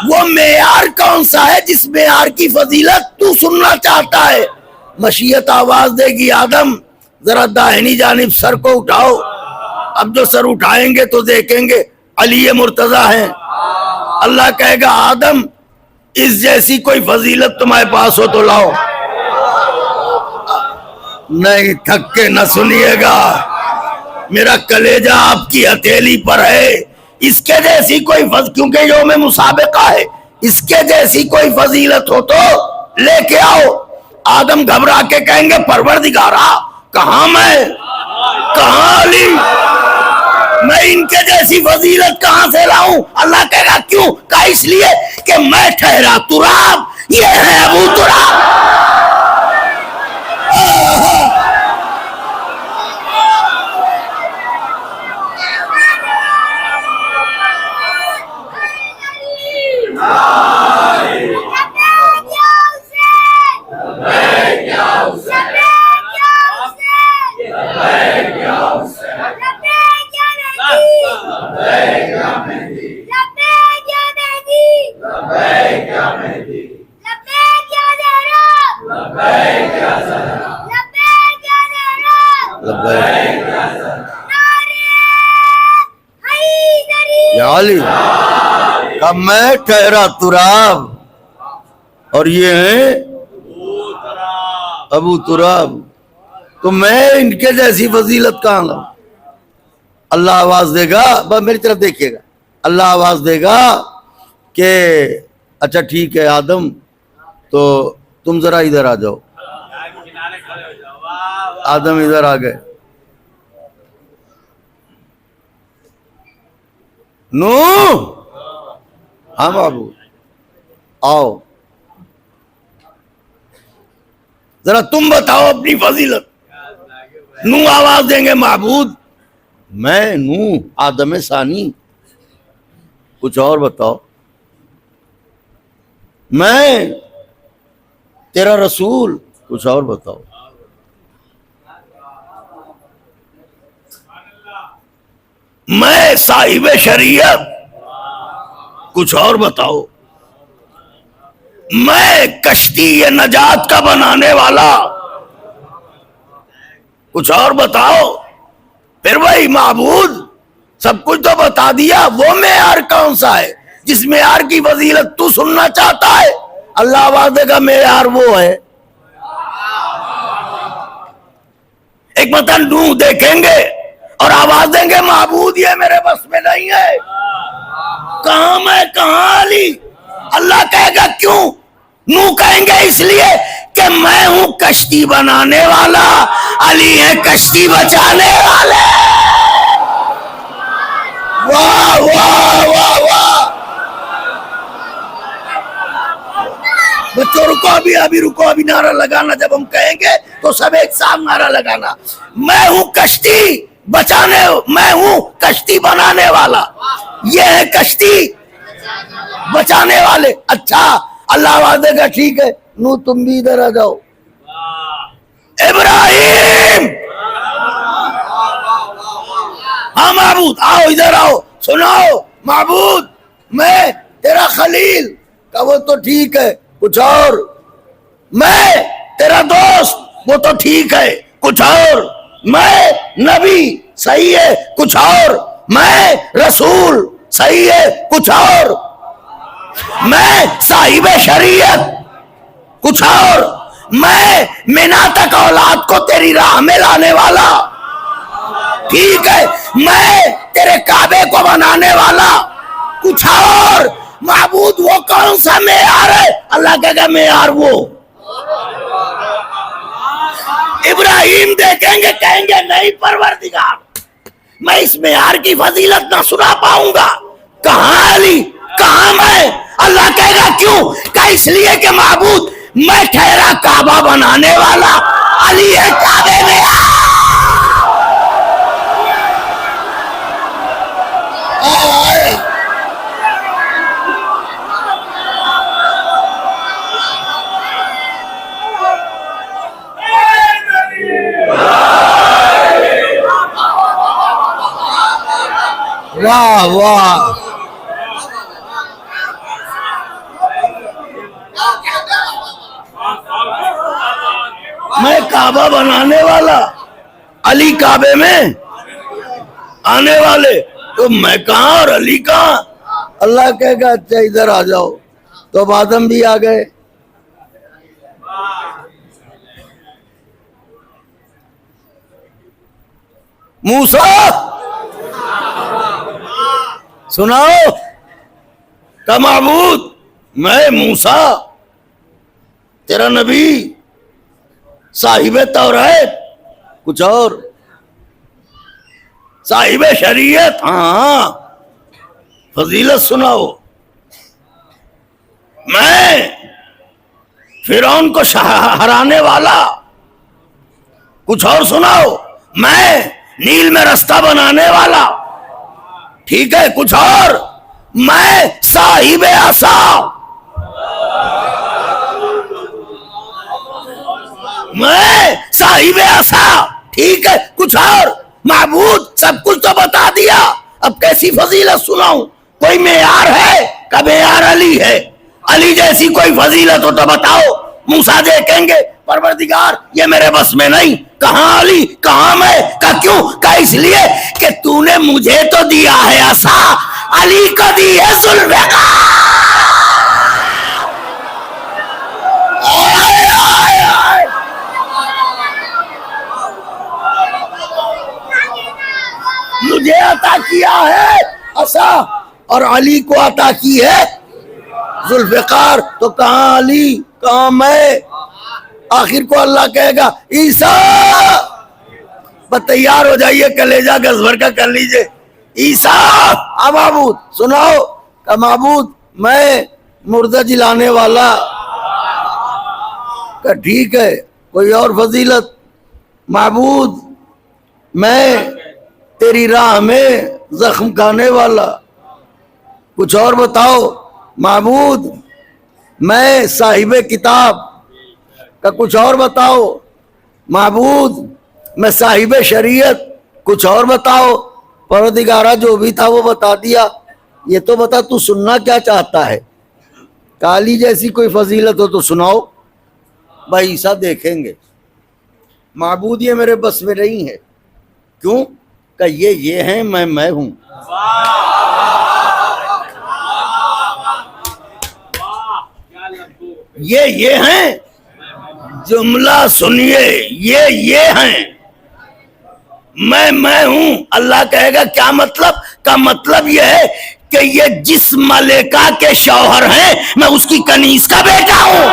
S2: وہ معیار کون سا ہے جس معیار کی فضیلت تو سننا چاہتا ہے؟ مشیت آواز دے گی، آدم ذرا داہنی جانب سر کو اٹھاؤ. اب جو سر اٹھائیں گے تو دیکھیں گے علی مرتضیٰ ہیں. اللہ کہے گا آدم اس جیسی کوئی فضیلت تمہارے پاس ہو تو لاؤ. نہیں تھک کے نہ سنیے گا، میرا کلیجہ آپ کی ہتھیلی پر ہے. اس کے جیسی کوئی کیونکہ یوم مسابقہ ہے، اس کے جیسی کوئی فضیلت ہو تو لے کے آؤ. آدم گھبرا کے کہیں گے پروردگارا کہاں میں، کہاں علی، میں ان کے جیسی فضیلت کہاں سے لاؤں؟ اللہ کہے گا کیوں؟ کہا اس لیے کہ میں ٹھہرا تراب، یہ ہے ابو تراب. یا علی کہ میں ٹھہرا تراب اور یہ ہیں ابو تراب، تو میں ان کے جیسی فضیلت کہاں لاؤں؟ اللہ آواز دے گا، بس میری طرف دیکھیے گا، اللہ آواز دے گا کہ اچھا ٹھیک ہے آدم تو تم ذرا ادھر آ جاؤ. آدم ادھر آ گئے. نو ہاں بابو آؤ ذرا تم بتاؤ اپنی فضیلت. نو آواز دیں گے معبود میں نو آدم ثانی، کچھ اور بتاؤ. میں تیرا رسول، کچھ اور بتاؤ. میں صاحب شریعت، کچھ اور بتاؤ. میں کشتی نجات کا بنانے والا، کچھ اور بتاؤ. پھر وہی معبود سب کچھ تو بتا دیا، وہ معیار کون سا ہے جس معیار کی فضیلت تو سننا چاہتا ہے؟ اللہ آواز دے گا معیار وہ ہے. ایک مطلب نوح دیکھیں گے اور آواز دیں گے معبود یہ میرے بس میں نہیں ہے، کہاں میں، کہاں علی؟ اللہ کہے گا کیوں؟ نوح کہیں گے اس لیے کہ میں ہوں کشتی بنانے والا، علی ہے کشتی بچانے والے. واہ واہ واہ واہ. بچوں رکو ابھی رکو، ابھی نعرہ لگانا جب ہم کہیں گے تو سب ایک ساتھ نعرہ لگانا. میں ہوں کشتی بچانے، میں ہوں کشتی بنانے والا، یہ ہے کشتی بچانے والے. اچھا اللہ آواز دے گا ٹھیک ہے نو تم بھی ادھر آ جاؤ. ابراہیم ہاں معبود آؤ ادھر آؤ، سناؤ معبود میں تیرا خلیل، کہ وہ تو ٹھیک ہے، کچھ اور. میں تیرا دوست، وہ تو ٹھیک ہے، کچھ اور. میں نبی، صحیح ہے، کچھ اور. میں رسول، صحیح ہے، کچھ اور. میں صاحب شریعت، کچھ اور. میں مینا تک اولاد کو تیری راہ میں لانے والا، ٹھیک ہے. میں تیرے کعبے کو بنانے والا، کچھ اور. معبود وہ کون سا معیار ہے؟ اللہ کہے گا معیار وہ. ابراہیم دیکھیں گے کہیں گے نہیں پروردگار میں اس معیار کی فضیلت نہ سنا پاؤں گا، کہاں علی، کہاں میں؟ اللہ کہے گا کیوں؟ کہ اس لیے کہ معبود میں ٹھہرا کعبہ بنانے والا، علی ہے کعبے میں. واہ واہ. میں کعبہ بنانے والا، علی کعبے میں آنے والے، تو میں کہاں اور علی کہاں؟ اللہ کہے گا اچھا ادھر آ جاؤ. تو اب آدم بھی آ گئے. موسیٰ سناؤ کہ معبود میں موسیٰ تیرا نبی صاحب توریت کچھ اور، صاحب شریعت ہاں فضیلت سناؤ، میں فرعون کو ہرانے والا کچھ اور سناؤ، میں نیل میں رستہ بنانے والا ٹھیک ہے کچھ اور، میں صاحب عصا، میں صاحب عصا ٹھیک ہے کچھ اور، معبود سب کچھ تو بتا دیا، اب کیسی فضیلت سناؤں؟ کوئی معیار ہے کہ معیار علی ہے؟ علی جیسی کوئی فضیلت ہو تو بتاؤ۔ موسیٰ دیکھیں گے پروردگار یہ میرے بس میں نہیں، کہاں علی کہاں میں، کہ کیوں کہ اس لیے کہ تو نے مجھے تو دیا ہے عصا، علی کو دی ہے ذوالفقار۔ مجھے عطا کیا ہے عصا اور علی کو عطا کی ہے ذوالفقار، تو کہاں علی کہاں میں؟ آخر کو اللہ کہے گا عیسیٰ، بس تیار ہو جائیے کلیجہ گز بھر کا کر لیجئے، عیسیٰ معبود سناؤ کہ معبود میں مردہ جلانے والا، کہ ٹھیک ہے کوئی اور فضیلت؟ معبود میں تیری راہ میں زخم کھانے والا، کچھ اور بتاؤ؟ معبود میں صاحب کتاب، کا کچھ اور بتاؤ؟ معبود میں صاحب شریعت، کچھ اور بتاؤ؟ پروردگارہ جو بھی تھا وہ بتا دیا، یہ تو بتا تو سننا کیا چاہتا ہے؟ کالی جیسی کوئی فضیلت ہو تو سناؤ، بھائی عیسیٰ دیکھیں گے۔ معبود یہ میرے بس میں نہیں ہے، کیوں کہ یہ ہیں میں ہوں، یہ ہیں، جملہ سنیے، یہ ہیں، میں ہوں۔ اللہ کہے گا کیا مطلب؟ کا مطلب یہ ہے کہ یہ جس ملکہ کے شوہر ہیں میں اس کی کنیز کا بیٹا ہوں۔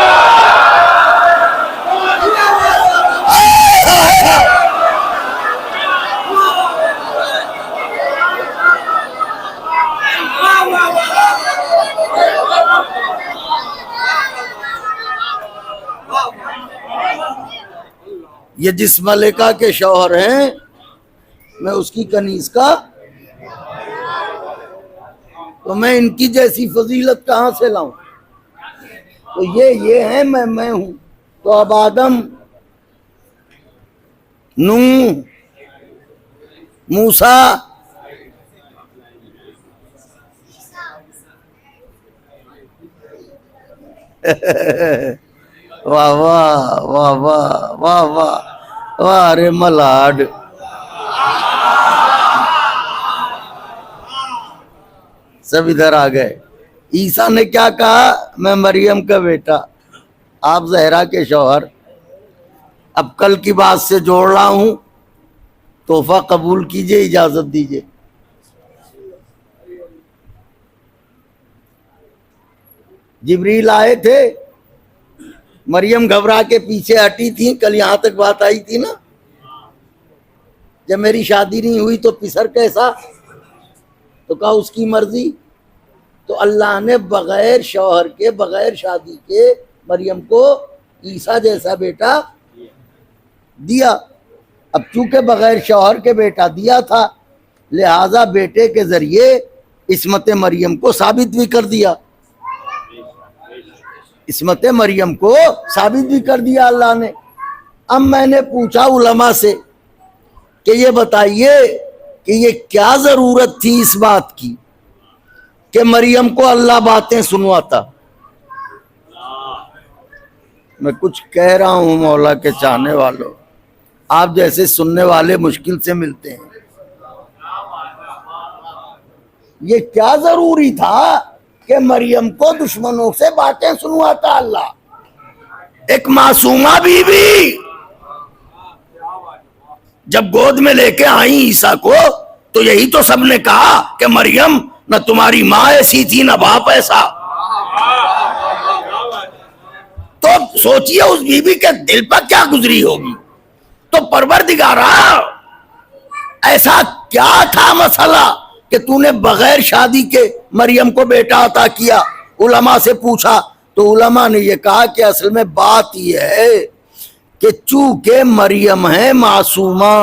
S2: یہ جس ملکہ کے شوہر ہیں میں اس کی کنیز کا، تو میں ان کی جیسی فضیلت کہاں سے لاؤں؟ تو یہ ہیں میں ہوں۔ تو اب آدم، نوح، موسیٰ، واہ واہ واہ واہ واہ واہ واہ رے ملاڈ، سب ادھر آ گئے۔ عیسیٰ نے کیا کہا؟ میں مریم کا بیٹا، آپ زہرا کے شوہر۔ اب کل کی بات سے جوڑ رہا ہوں، تحفہ قبول کیجئے، اجازت دیجئے۔ جبریل آئے تھے، مریم گھبرا کے پیچھے ہٹی تھی، کل یہاں تک بات آئی تھی نا، جب میری شادی نہیں ہوئی تو پسر کیسا؟ تو کہا اس کی مرضی۔ تو اللہ نے بغیر شوہر کے، بغیر شادی کے مریم کو عیسیٰ جیسا بیٹا دیا۔ اب چونکہ بغیر شوہر کے بیٹا دیا تھا، لہذا بیٹے کے ذریعے عصمت مریم کو ثابت بھی کر دیا، عصمت مریم کو ثابت بھی کر دیا اللہ نے۔ اب میں نے پوچھا علماء سے کہ یہ بتائیے کہ یہ کیا ضرورت تھی اس بات کی کہ مریم کو اللہ باتیں سنواتا؟ میں کچھ کہہ رہا ہوں مولا کے چاہنے والوں، آپ جیسے سننے والے مشکل سے ملتے ہیں۔ یہ کیا ضروری تھا کہ مریم کو دشمنوں سے باتیں سنواتا اللہ؟ ایک معصومہ بی بی جب گود میں لے کے آئیں عیسیٰ کو، تو یہی تو سب نے کہا کہ مریم نہ تمہاری ماں ایسی تھی نہ باپ ایسا۔ تو سوچئے اس بی بی کے دل پر کیا گزری ہوگی. تو پروردگارا ایسا کیا تھا مسئلہ کہ تو نے بغیر شادی کے مریم کو بیٹا عطا کیا؟ علماء سے پوچھا تو علماء نے یہ کہا کہ اصل میں بات یہ ہے کہ چونکہ مریم ہے معصومہ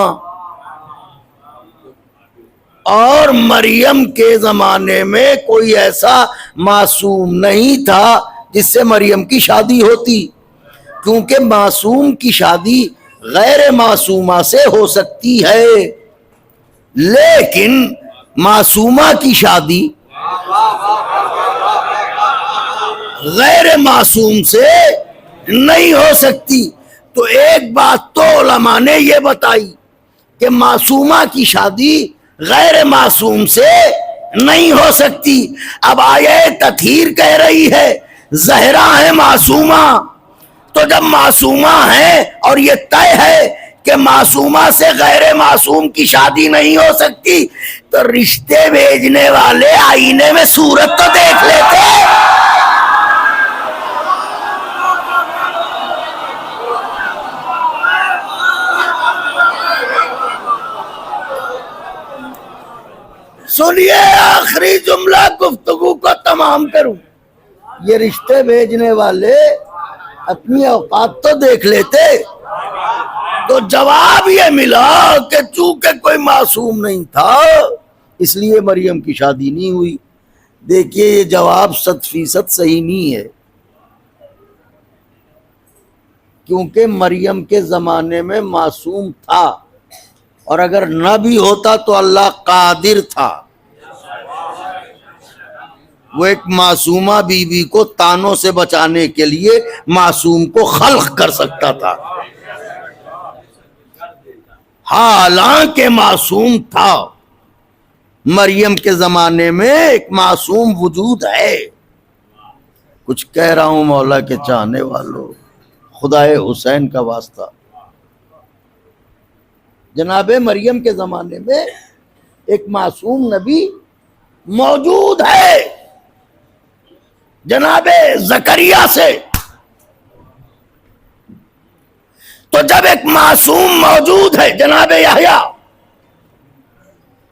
S2: اور مریم کے زمانے میں کوئی ایسا معصوم نہیں تھا جس سے مریم کی شادی ہوتی، کیونکہ معصوم کی شادی غیر معصومہ سے ہو سکتی ہے، لیکن معصومہ کی شادی غیر معصوم سے نہیں ہو سکتی. تو ایک بات تو علماء نے یہ بتائی کہ معصومہ کی شادی غیر معصوم سے نہیں ہو سکتی. اب آیت تطہیر کہہ رہی ہے زہرا ہے معصومہ، تو جب معصومہ ہے اور یہ طے ہے کہ معصومہ سے غیر معصوم کی شادی نہیں ہو سکتی، تو رشتے بھیجنے والے آئینے میں صورت تو دیکھ لیتے. سنیے آخری جملہ گفتگو کو تمام کروں. یہ رشتے بھیجنے والے اپنی اوقات تو دیکھ لیتے. تو جواب یہ ملا کہ چونکہ کوئی معصوم نہیں تھا اس لیے مریم کی شادی نہیں ہوئی. دیکھیے یہ جواب 100% صحیح نہیں ہے، کیونکہ مریم کے زمانے میں معصوم تھا، اور اگر نہ بھی ہوتا تو اللہ قادر تھا. وہ ایک معصومہ بی بی کو تانوں سے بچانے کے لیے معصوم کو خلق کر سکتا تھا، حالانکہ معصوم تھا. مریم کے زمانے میں ایک معصوم وجود ہے. کچھ کہہ رہا ہوں مولا کے چاہنے والوں، خدائے حسین کا واسطہ. جناب مریم کے زمانے میں ایک معصوم نبی موجود ہے جناب زکریا سے. تو جب ایک معصوم موجود ہے جناب یحییٰ،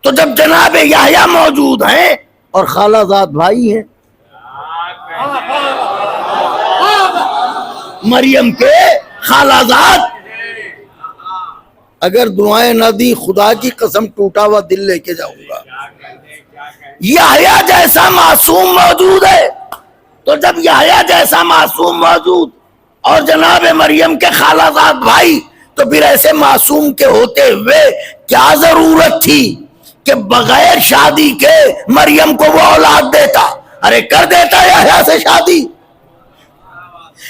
S2: تو جب جناب یحییٰ موجود ہیں اور خالہ زاد بھائی ہیں مریم کے خالہ زاد، اگر دعائیں نہ دی خدا کی قسم ٹوٹا ہوا دل لے کے جاؤں گا. یحییٰ جیسا معصوم موجود ہے، تو جب یحییٰ جیسا معصوم موجود اور جناب مریم کے خالہ زاد بھائی، تو پھر ایسے معصوم کے ہوتے ہوئے کیا ضرورت تھی کہ بغیر شادی کے مریم کو وہ اولاد دیتا؟ ارے کر دیتا یحییٰ سے شادی،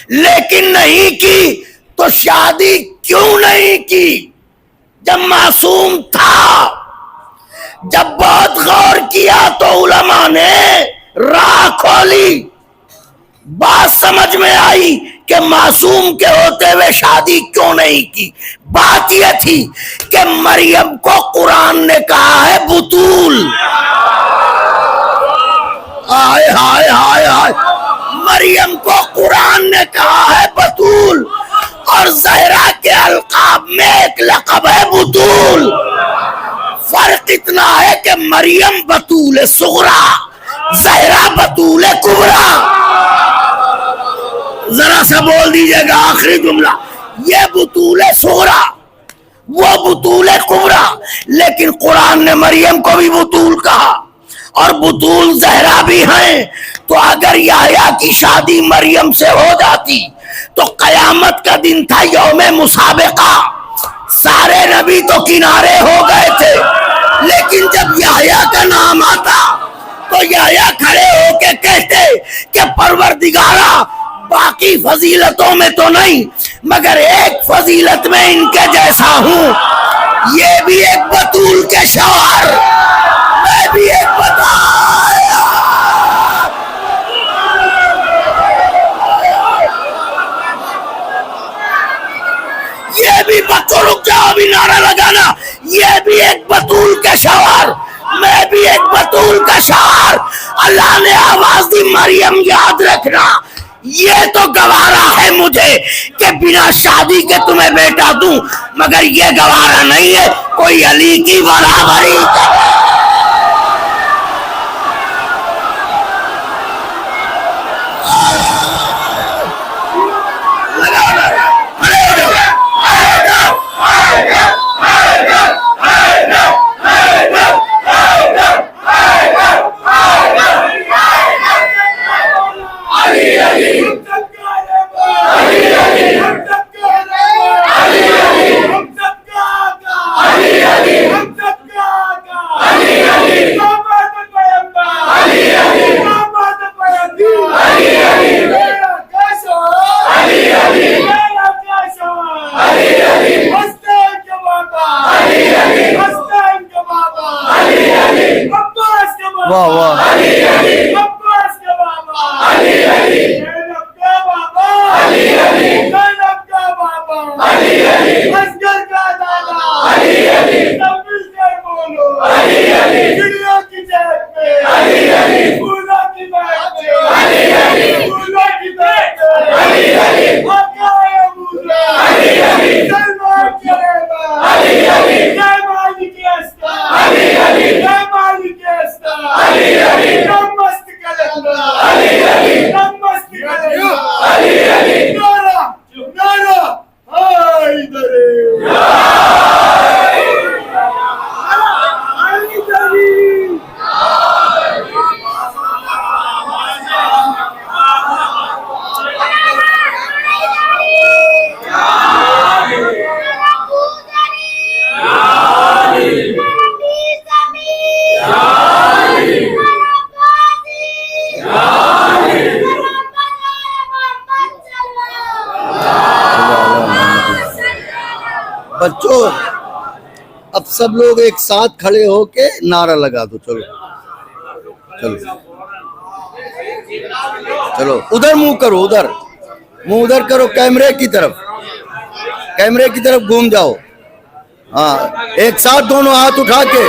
S2: لیکن نہیں کی. تو شادی کیوں نہیں کی جب معصوم تھا؟ جب بہت غور کیا تو علماء نے راہ کھولی، بات سمجھ میں آئی کہ معصوم کے ہوتے ہوئے شادی کیوں نہیں کی. بات یہ تھی کہ مریم کو قرآن نے کہا ہے بطول. ہائے ہائے ہائے ہائے، مریم کو قرآن نے کہا ہے بطول، اور زہرا کے القاب میں ایک لقب ہے بطول. فرق اتنا ہے کہ مریم بطول صغرا، زہرا بطول کبرا. ذرا سا بول دیجئے گا آخری جملہ. یہ بطول صغرا، وہ بطول کبرا، لیکن قرآن نے مریم کو بھی بطول کہا، اور بطول زہرا بھی ہیں. تو اگر یحییٰ کی شادی مریم سے ہو جاتی تو قیامت کا دن تھا یوم مسابقہ، سارے نبی تو کنارے ہو گئے تھے، لیکن جب یحییٰ کا نام آتا تو یحییٰ کھڑے ہو کے کہتے کہ پروردگارا باقی فضیلتوں میں تو نہیں مگر ایک فضیلت میں ان کے جیسا ہوں. یہ بھی ایک بطول کے شوہر، میں بھی ایک بتایا. یہ بھی رک جاؤ بھی نعرہ لگانا. یہ بھی ایک بطول کے شوہر، میں بھی ایک بطول کا شوہر. اللہ نے آواز دی مریم یاد رکھنا یہ تو گوارا ہے مجھے کہ بنا شادی کے تمہیں بیٹا دوں، مگر یہ گوارا نہیں ہے کوئی علی کی برابری کرے۔ واہ واہ، بچوں اب سب لوگ ایک ساتھ کھڑے ہو کے نعرہ لگا دو۔ چلو چلو چلو، ادھر منہ کرو، ادھر منہ ادھر کرو، کیمرے کی طرف، کیمرے کی طرف گھوم جاؤ۔ ہاں، ایک ساتھ دونوں ہاتھ اٹھا کے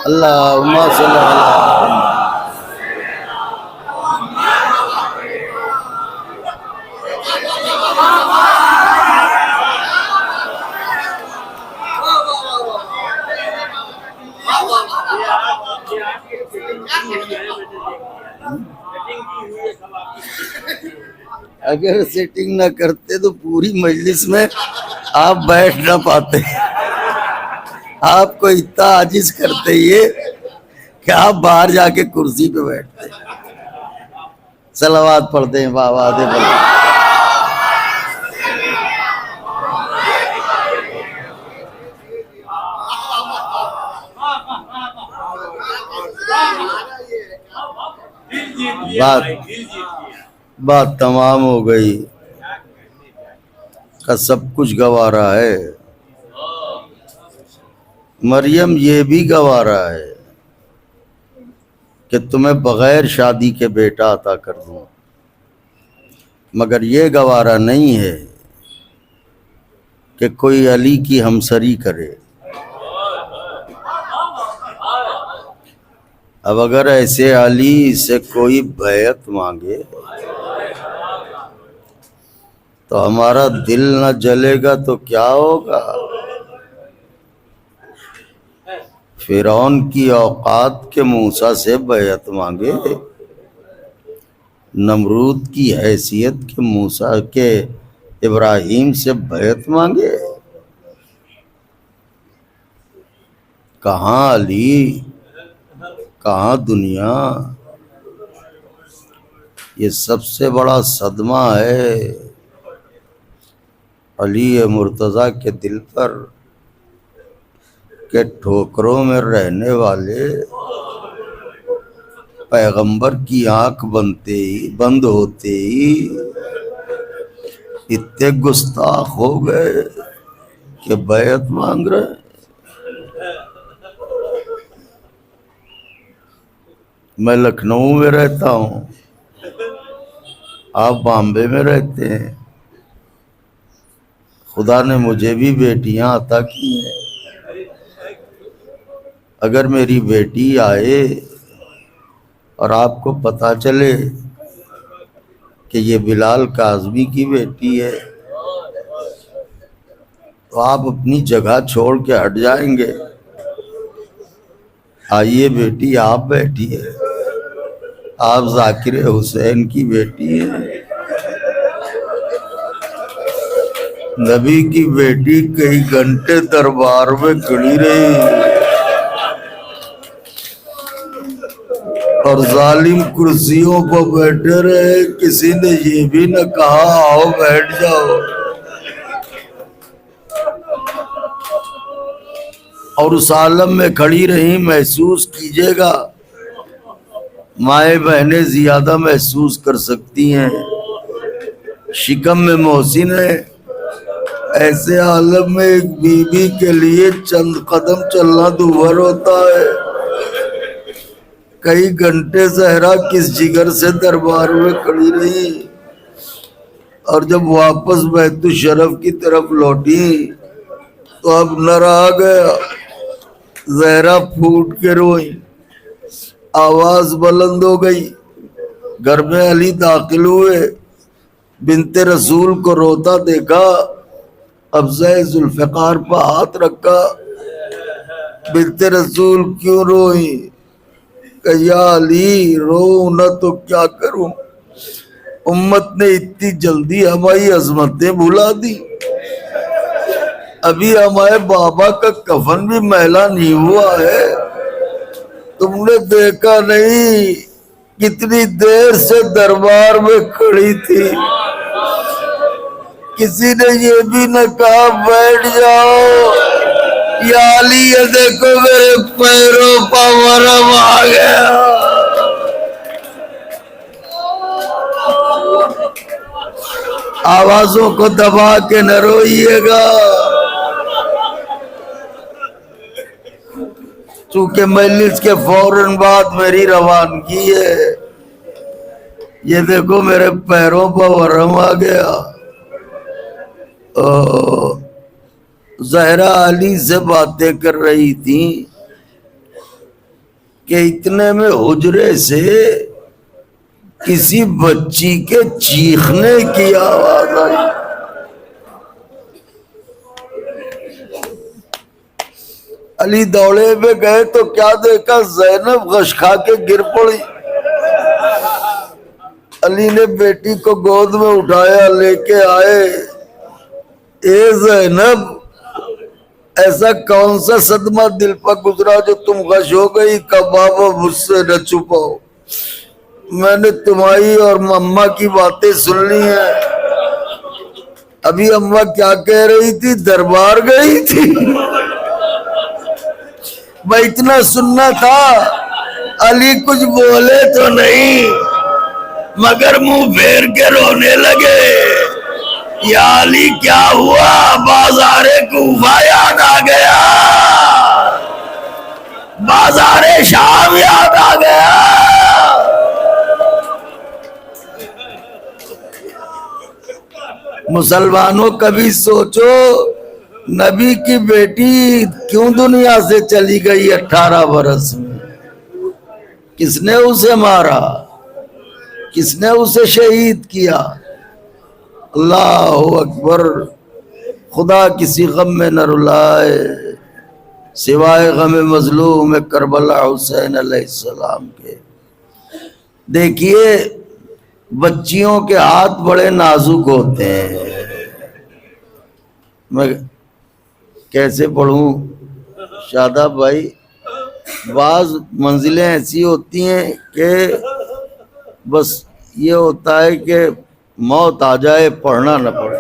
S2: اللہم صلی اللہ۔ اگر سیٹنگ نہ کرتے تو پوری مجلس میں آپ بیٹھ نہ پاتے۔ آپ کو اتنا عاجز کرتے یہ کہ آپ باہر جا کے کرسی پہ بیٹھتے۔ صلوات پڑھتے ہیں بابا دے پڑھتے ہیں۔ بات تمام ہو گئی کا سب کچھ گوارا ہے۔ مریم یہ بھی گوارا ہے کہ تمہیں بغیر شادی کے بیٹا عطا کر دوں، مگر یہ گوارا نہیں ہے کہ کوئی علی کی ہمسری کرے۔ اب اگر ایسے علی سے کوئی بیعت مانگے تو ہمارا دل نہ جلے گا تو کیا ہوگا؟ فرعون کی اوقات کے موسیٰ سے بیعت مانگے، نمرود کی حیثیت کے موسیٰ کے ابراہیم سے بیعت مانگے۔ کہاں علی، کہاں دنیا؟ یہ سب سے بڑا صدمہ ہے علی مرتضیٰ کے دل پر کہ ٹھوکروں میں رہنے والے پیغمبر کی آنکھ بند ہوتے ہی اتنے گستاخ ہو گئے کہ بیعت مانگ رہے۔ میں لکھنؤ میں رہتا ہوں، آپ بامبے میں رہتے ہیں، خدا نے مجھے بھی بیٹیاں عطا کی ہیں، اگر میری بیٹی آئے اور آپ کو پتہ چلے کہ یہ بلال کاظمی کی بیٹی ہے تو آپ اپنی جگہ چھوڑ کے ہٹ جائیں گے؟ آئیے بیٹی آپ بیٹھی ہے، آپ ذاکر حسین کی بیٹی ہیں، نبی کی بیٹی کئی گھنٹے دربار میں کھڑی رہی اور ظالم کرسیوں پر بیٹھے رہے، کسی نے یہ بھی نہ کہا آؤ بیٹھ جاؤ، اور اس عالم میں کھڑی رہی۔ محسوس کیجئے گا، مائیں بہنیں زیادہ محسوس کر سکتی ہیں، شکم میں محسن ہے، ایسے عالم میں ایک بی بی کے لیے چند قدم چلنا دور ہوتا ہے۔ کئی گھنٹے زہرا کس جگر سے دربار میں کھڑی رہی، اور جب واپس بیت الشرف کی طرف لوٹی تو اب نہ رہا گیا، زہرا پھوٹ کے روئی، آواز بلند ہو گئی۔ گھر میں علی داخل ہوئے، بنت رسول کو روتا دیکھا، قبضہ ذوالفقار پر ہاتھ رکھا۔ بنت رسول کیوں روئی؟ کہ یا علی رو نہ تو کیا کروں، امت نے اتنی جلدی ہماری عظمتیں بھلا دی، ابھی ہمارے بابا کا کفن بھی میلا نہیں ہوا ہے، تم نے دیکھا نہیں کتنی دیر سے دربار میں کھڑی تھی، کسی نے یہ بھی نہ کہا بیٹھ جاؤ۔ یا علی یہ دیکھو میرے پیروں پر ورم آ گیا، آوازوں کو دبا کے نہ روئیے گا، چونکہ مجلس کے فوراً بعد میری روانگی ہے۔ یہ دیکھو میرے پیروں پر ورم آ گیا۔ زہرا علی سے باتیں کر رہی تھی کہ اتنے میں حجرے سے کسی بچی کے چیخنے کی آواز آئی۔ علی دوڑے میں گئے تو کیا دیکھا، زینب غش کھا کے گر پڑی۔ علی نے بیٹی کو گود میں اٹھایا، لے کے آئے، اے زینب ایسا کون سا صدمہ دل پر گزرا جو تم غش ہو گئی؟ کہ بابا مجھ سے نہ چھپاؤ، میں نے تمہاری اور اماں کی باتیں سن لی ہیں۔ ابھی اماں کیا کہہ رہی تھی؟ دربار گئی تھی، میں اتنا سننا تھا۔ علی کچھ بولے تو نہیں مگر منہ پھیر کے رونے لگے۔ یا علی کیا ہوا؟ بازار کوفہ یاد آ گیا، بازار شام یاد آ گیا۔ مسلمانوں کبھی سوچو نبی کی بیٹی کیوں دنیا سے چلی گئی 18 برس میں؟ کس نے اسے مارا؟ کس نے اسے شہید کیا؟ اللہ اکبر۔ خدا کسی غم میں نہ رلائے سوائے غم مظلوم کربلا حسین علیہ السلام کے۔ دیکھیے بچیوں کے ہاتھ بڑے نازک ہوتے ہیں، میں کیسے پڑھوں شاداب بھائی، بعض منزلیں ایسی ہوتی ہیں کہ بس یہ ہوتا ہے کہ موت آ جائے پڑھنا نہ پڑے۔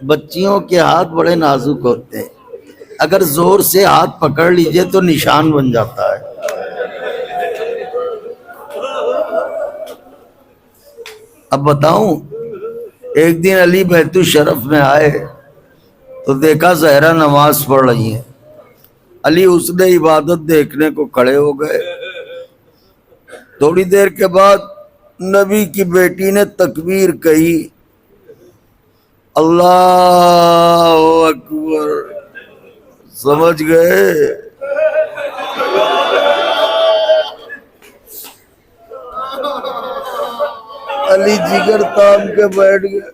S2: بچیوں کے ہاتھ بڑے نازک ہوتے ہیں، اگر زور سے ہاتھ پکڑ لیجئے تو نشان بن جاتا ہے۔ اب بتاؤں، ایک دن علی بیت الشرف میں آئے تو دیکھا زہرا نماز پڑھ رہی ہیں۔ علی حسن عبادت دیکھنے کو کھڑے ہو گئے۔ تھوڑی دیر کے بعد نبی کی بیٹی نے تکبیر کہی، اللہ اکبر، سمجھ گئے؟ علی جگر تام کے بیٹھ گئے،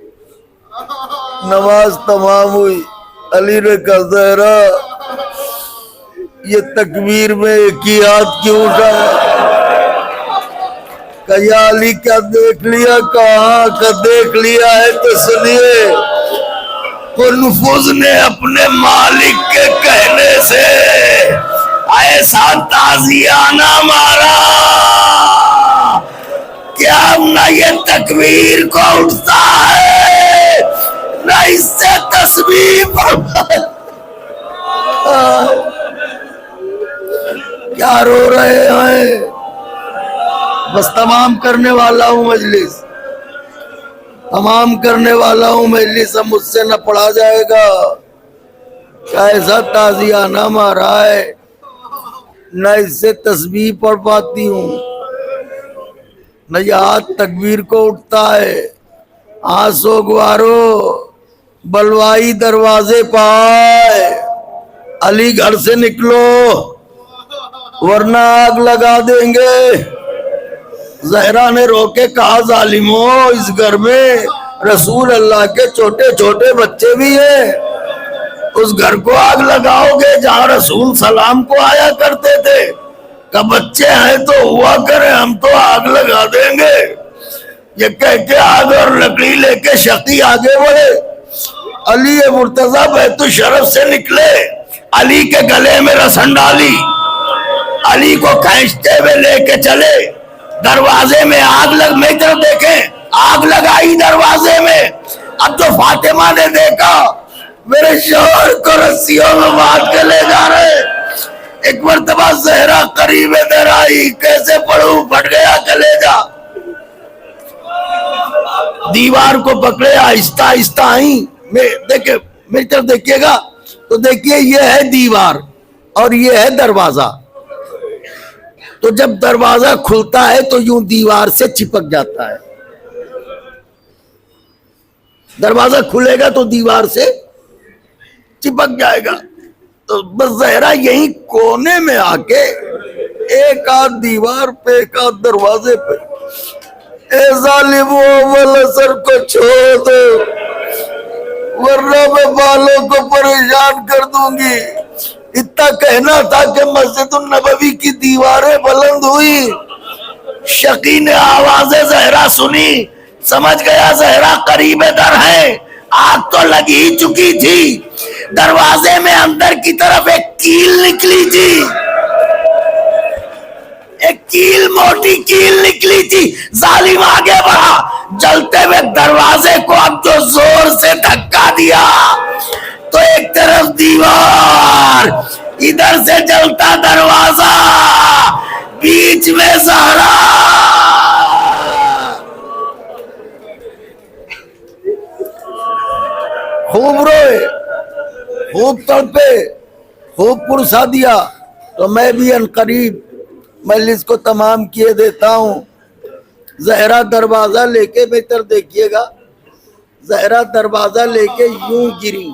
S2: نماز تمام ہوئی، علی نے کہا زہرا یہ تکبیر میں ایک ہی ہاتھ کیوں اٹھایا؟ کہ یا علی کیا دیکھ لیا؟ کہاں کا دیکھ لیا ہے تو سنیے، کنفوز نے اپنے مالک کے کہنے سے ایسا تازیانہ مارا کیا نہ یہ تکبیر کو اٹھتا ہے نہ اس سے تسبیح پڑھتا۔ کیا رو رہے ہیں؟ بس تمام کرنے والا ہوں مجلس، تمام کرنے والا ہوں مجلس، اب مجھ سے نہ پڑھا جائے گا۔ ایسا تازیانہ مارا ہے نہ اس سے تسبیح پڑھ پاتی ہوں نہ یہ ہاتھ تکبیر کو اٹھتا ہے۔ آنسو گوارو بلوائی دروازے پائے، علی گھر سے نکلو ورنہ آگ لگا دیں گے۔ زہرا نے رو کے کہا ظالمو اس گھر میں رسول اللہ کے چھوٹے چھوٹے بچے بھی ہیں، اس گھر کو آگ لگاؤ گے جہاں رسول سلام کو آیا کرتے تھے؟ کہ بچے ہیں تو ہوا کریں، ہم تو آگ لگا دیں گے۔ یہ کہہ کے آگ اور لکڑی لے کے شقی آگے بڑھے۔ علی مرتضیٰ بیت الشرف سے نکلے، علی کے گلے میں رسن ڈالی، علی کو کھینچتے ہوئے لے کے چلے۔ دروازے میں آگ میں طرف دیکھیں، آگ لگائی دروازے میں۔ اب تو فاطمہ نے دیکھا میرے شوہر کو رسیوں میں باندھ کے لے جا رہے۔ ایک مرتبہ زہرا قریب ادھر آئی، کیسے پڑھوں؟ پھٹ گیا کلیجہ۔ دیوار کو پکڑے، آہستہ آہستہ آئیں، دیکھیں میری طرف دیکھیے گا تو دیکھیے یہ ہے دیوار اور یہ ہے دروازہ۔ تو جب دروازہ کھلتا ہے تو یوں دیوار سے چپک جاتا ہے، دروازہ کھلے گا تو دیوار سے چپک جائے گا۔ تو بس زہرا یہیں کونے میں آ کے ایک آدھ دیوار پہ ایک آدھ دروازے پہ، اے ظالمو اول اثر کو چھوڑ دو ورنہ میں بالوں کو پریشان کر دوں گی۔ اتنا کہنا تھا کہ مسجد النبوی کی دیواریں بلند ہوئی۔ شقی نے آواز زہرا سنی، سمجھ گیا زہرا قریب در ہے۔ آگ تو لگی ہی چکی تھی، دروازے میں اندر کی طرف ایک کیل نکلی تھی، ایک کیل، موٹی کیل نکلی تھی۔ ظالم آگے بڑھا، جلتے ہوئے دروازے کو اب جو زور سے دھکا دیا تو ایک طرف دیوار، ادھر سے جلتا دروازہ، بیچ میں زہرا۔ خوب روئے، خوب تڑپے، خوب پرسا دیا۔ تو میں بھی عنقریب مجلس کو تمام کیے دیتا ہوں۔ زہرا دروازہ لے کے بہتر دیکھیے گا، زہرا دروازہ لے کے یوں گری،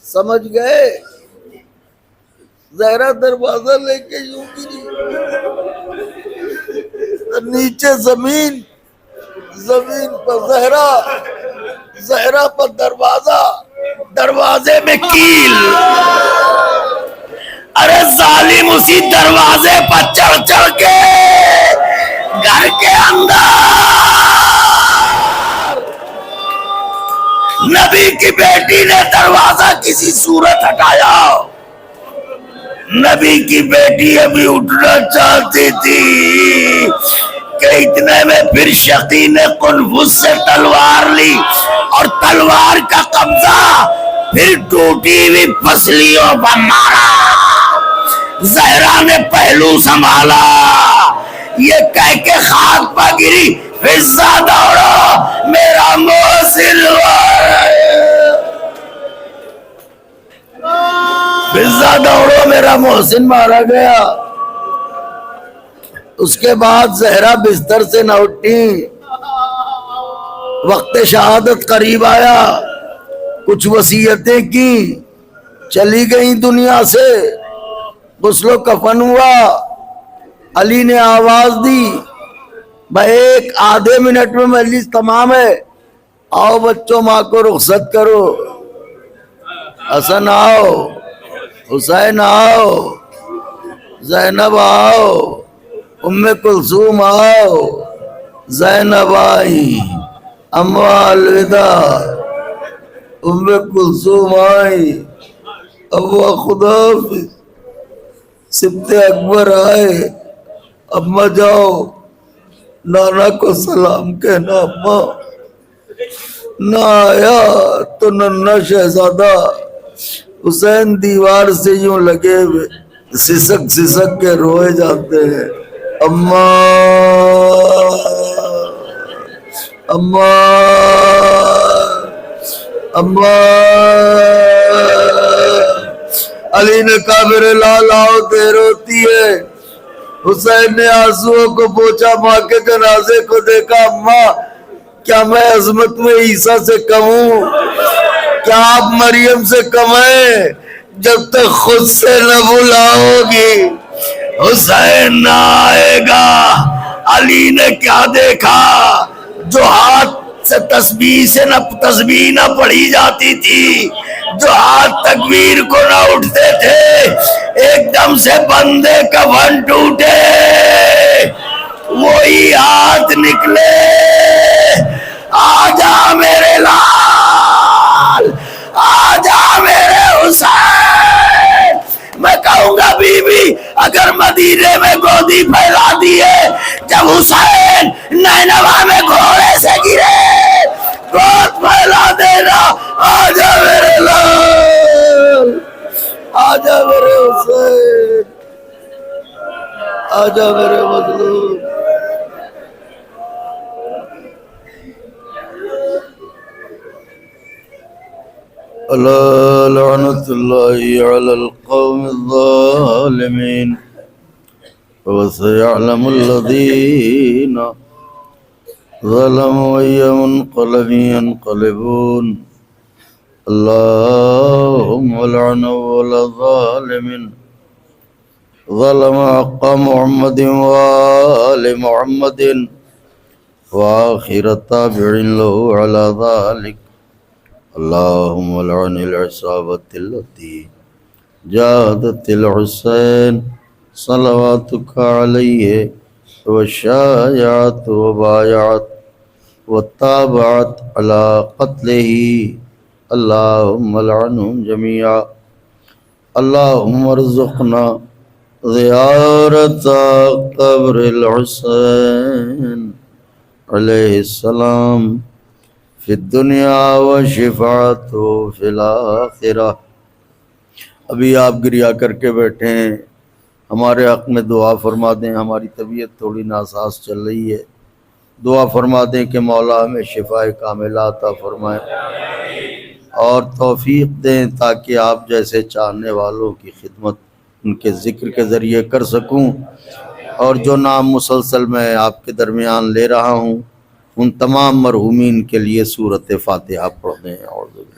S2: سمجھ گئے؟ زہرا دروازہ لے کے یوں گری، نیچے زمین، زمین پر زہرا، زہرا پر دروازہ، دروازے میں کیل۔ ارے ظالم اسی دروازے پر چڑھ چڑھ کے گھر کے اندر نبی کی بیٹی نے دروازہ کسی صورت ہٹایا۔ نبی کی بیٹی ابھی اٹھنا چاہتی تھی کہ اتنے میں پھر شقی نے قنفذ سے تلوار لی اور تلوار کا قبضہ پھر ٹوٹی ہوئی پسلیوں پر مارا۔ زہرا نے پہلو سنبھالا، یہ کہہ کے خاک پر گری، فضہ دوڑو میرا محسن، فضہ دوڑو میرا محسن مارا گیا۔ اس کے بعد زہرا بستر سے نہ اٹھی، وقت شہادت قریب آیا، کچھ وصیتیں کی، چلی گئیں دنیا سے، غسل و کفن ہوا، علی نے آواز دی بھائی ایک آدھے منٹ میں مجلس تمام ہے، آؤ بچوں ماں کو رخصت کرو، حسن آؤ، حسین آؤ، زینب آؤ، ام کلثوم آؤ، زینب آئی، اما الوداع، ام کلثوم آئی، ابا خدا حافظ، سبت اکبر آئے، اما جاؤ نانا کو سلام کہنا، اما نہ آیا تو ننا شہزادہ حسین دیوار سے یوں لگے ہوئے سسک سسک کے روئے جاتے ہیں، اما اما اما۔ علی نے کہا میرے لال آؤ دیر ہوتی ہے، حسین نے آنسوؤں کو پوچھا، ماں کے جنازے کو دیکھا، اماں کیا میں عظمت میں عیسیٰ سے کم ہوں؟ کیا آپ مریم سے کم ہیں؟ جب تک خود سے نہ بلاؤ گی حسین نہ آئے گا۔ علی نے کیا دیکھا؟ جو ہاتھ سے تسبیح نہ پڑھی جاتی تھی، جو ہاتھ تکبیر کو نہ اٹھتے تھے، ایک دم سے بندے کفن ٹوٹے، وہی ہاتھ نکلے، آجا میرے لال، آجا میرے حسین۔ میں کہوں گا بی بی اگر مدینے میں گودی پھیلا دیے، جب حسین نینوا میں گھوڑے سے گرے، گود پھیلا دینا، آجا میرے لال، آجا میرے حسین، آجا میرے مظلوم۔ الا لعنت اللہ علی القوم الظالمین وسيعلم الذین ظلموا أي منقلب ينقلبون اللهم لعن أول ظالم ظلم حق محمد وآل محمد وآخر تابع له على ذلك اللهم لعن العصابة التي جاهدت الحسين صلواتك عليه وشايعت وبايعت وتابعت على قتله اللهم لعنهم جميعا اللهم ارزقنا زيارة قبر الحسين عليه السلام فی الدنیا وشفاعتہ فی الآخرہ۔ ابھی آپ گریا کر کے بیٹھے ہیں، ہمارے حق میں دعا فرما دیں، ہماری طبیعت تھوڑی ناساز چل رہی ہے، دعا فرما دیں کہ مولا ہمیں شفاء کاملہ عطا فرمائے اور توفیق دیں تاکہ آپ جیسے چاہنے والوں کی خدمت ان کے ذکر کے ذریعے کر سکوں، اور جو نام مسلسل میں آپ کے درمیان لے رہا ہوں ان تمام مرحومین کے لیے سورۃ فاتحہ پڑھ دیں۔ اعوذ باللہ۔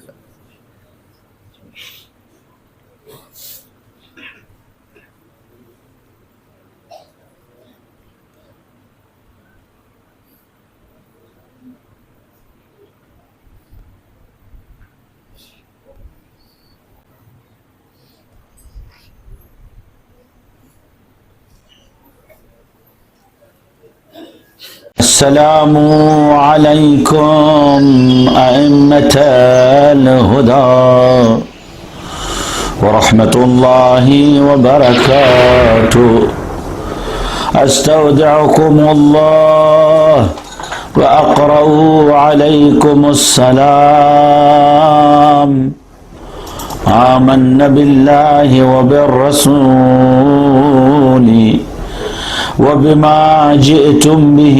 S1: السلام عليكم أئمة الهدى ورحمة الله وبركاته. أستودعكم الله وأقرأ عليكم السلام. آمنا بالله وبالرسول وبما جئتم به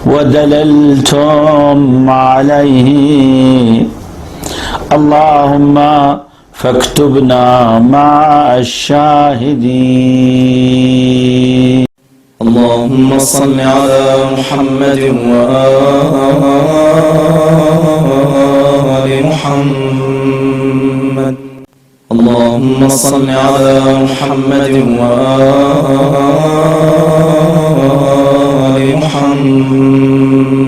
S1: ودللتم عليه اللهم فاكتبنا مع الشاهدين.
S3: اللهم صل على محمد وآل محمد اللهم صل على محمد وآل محمد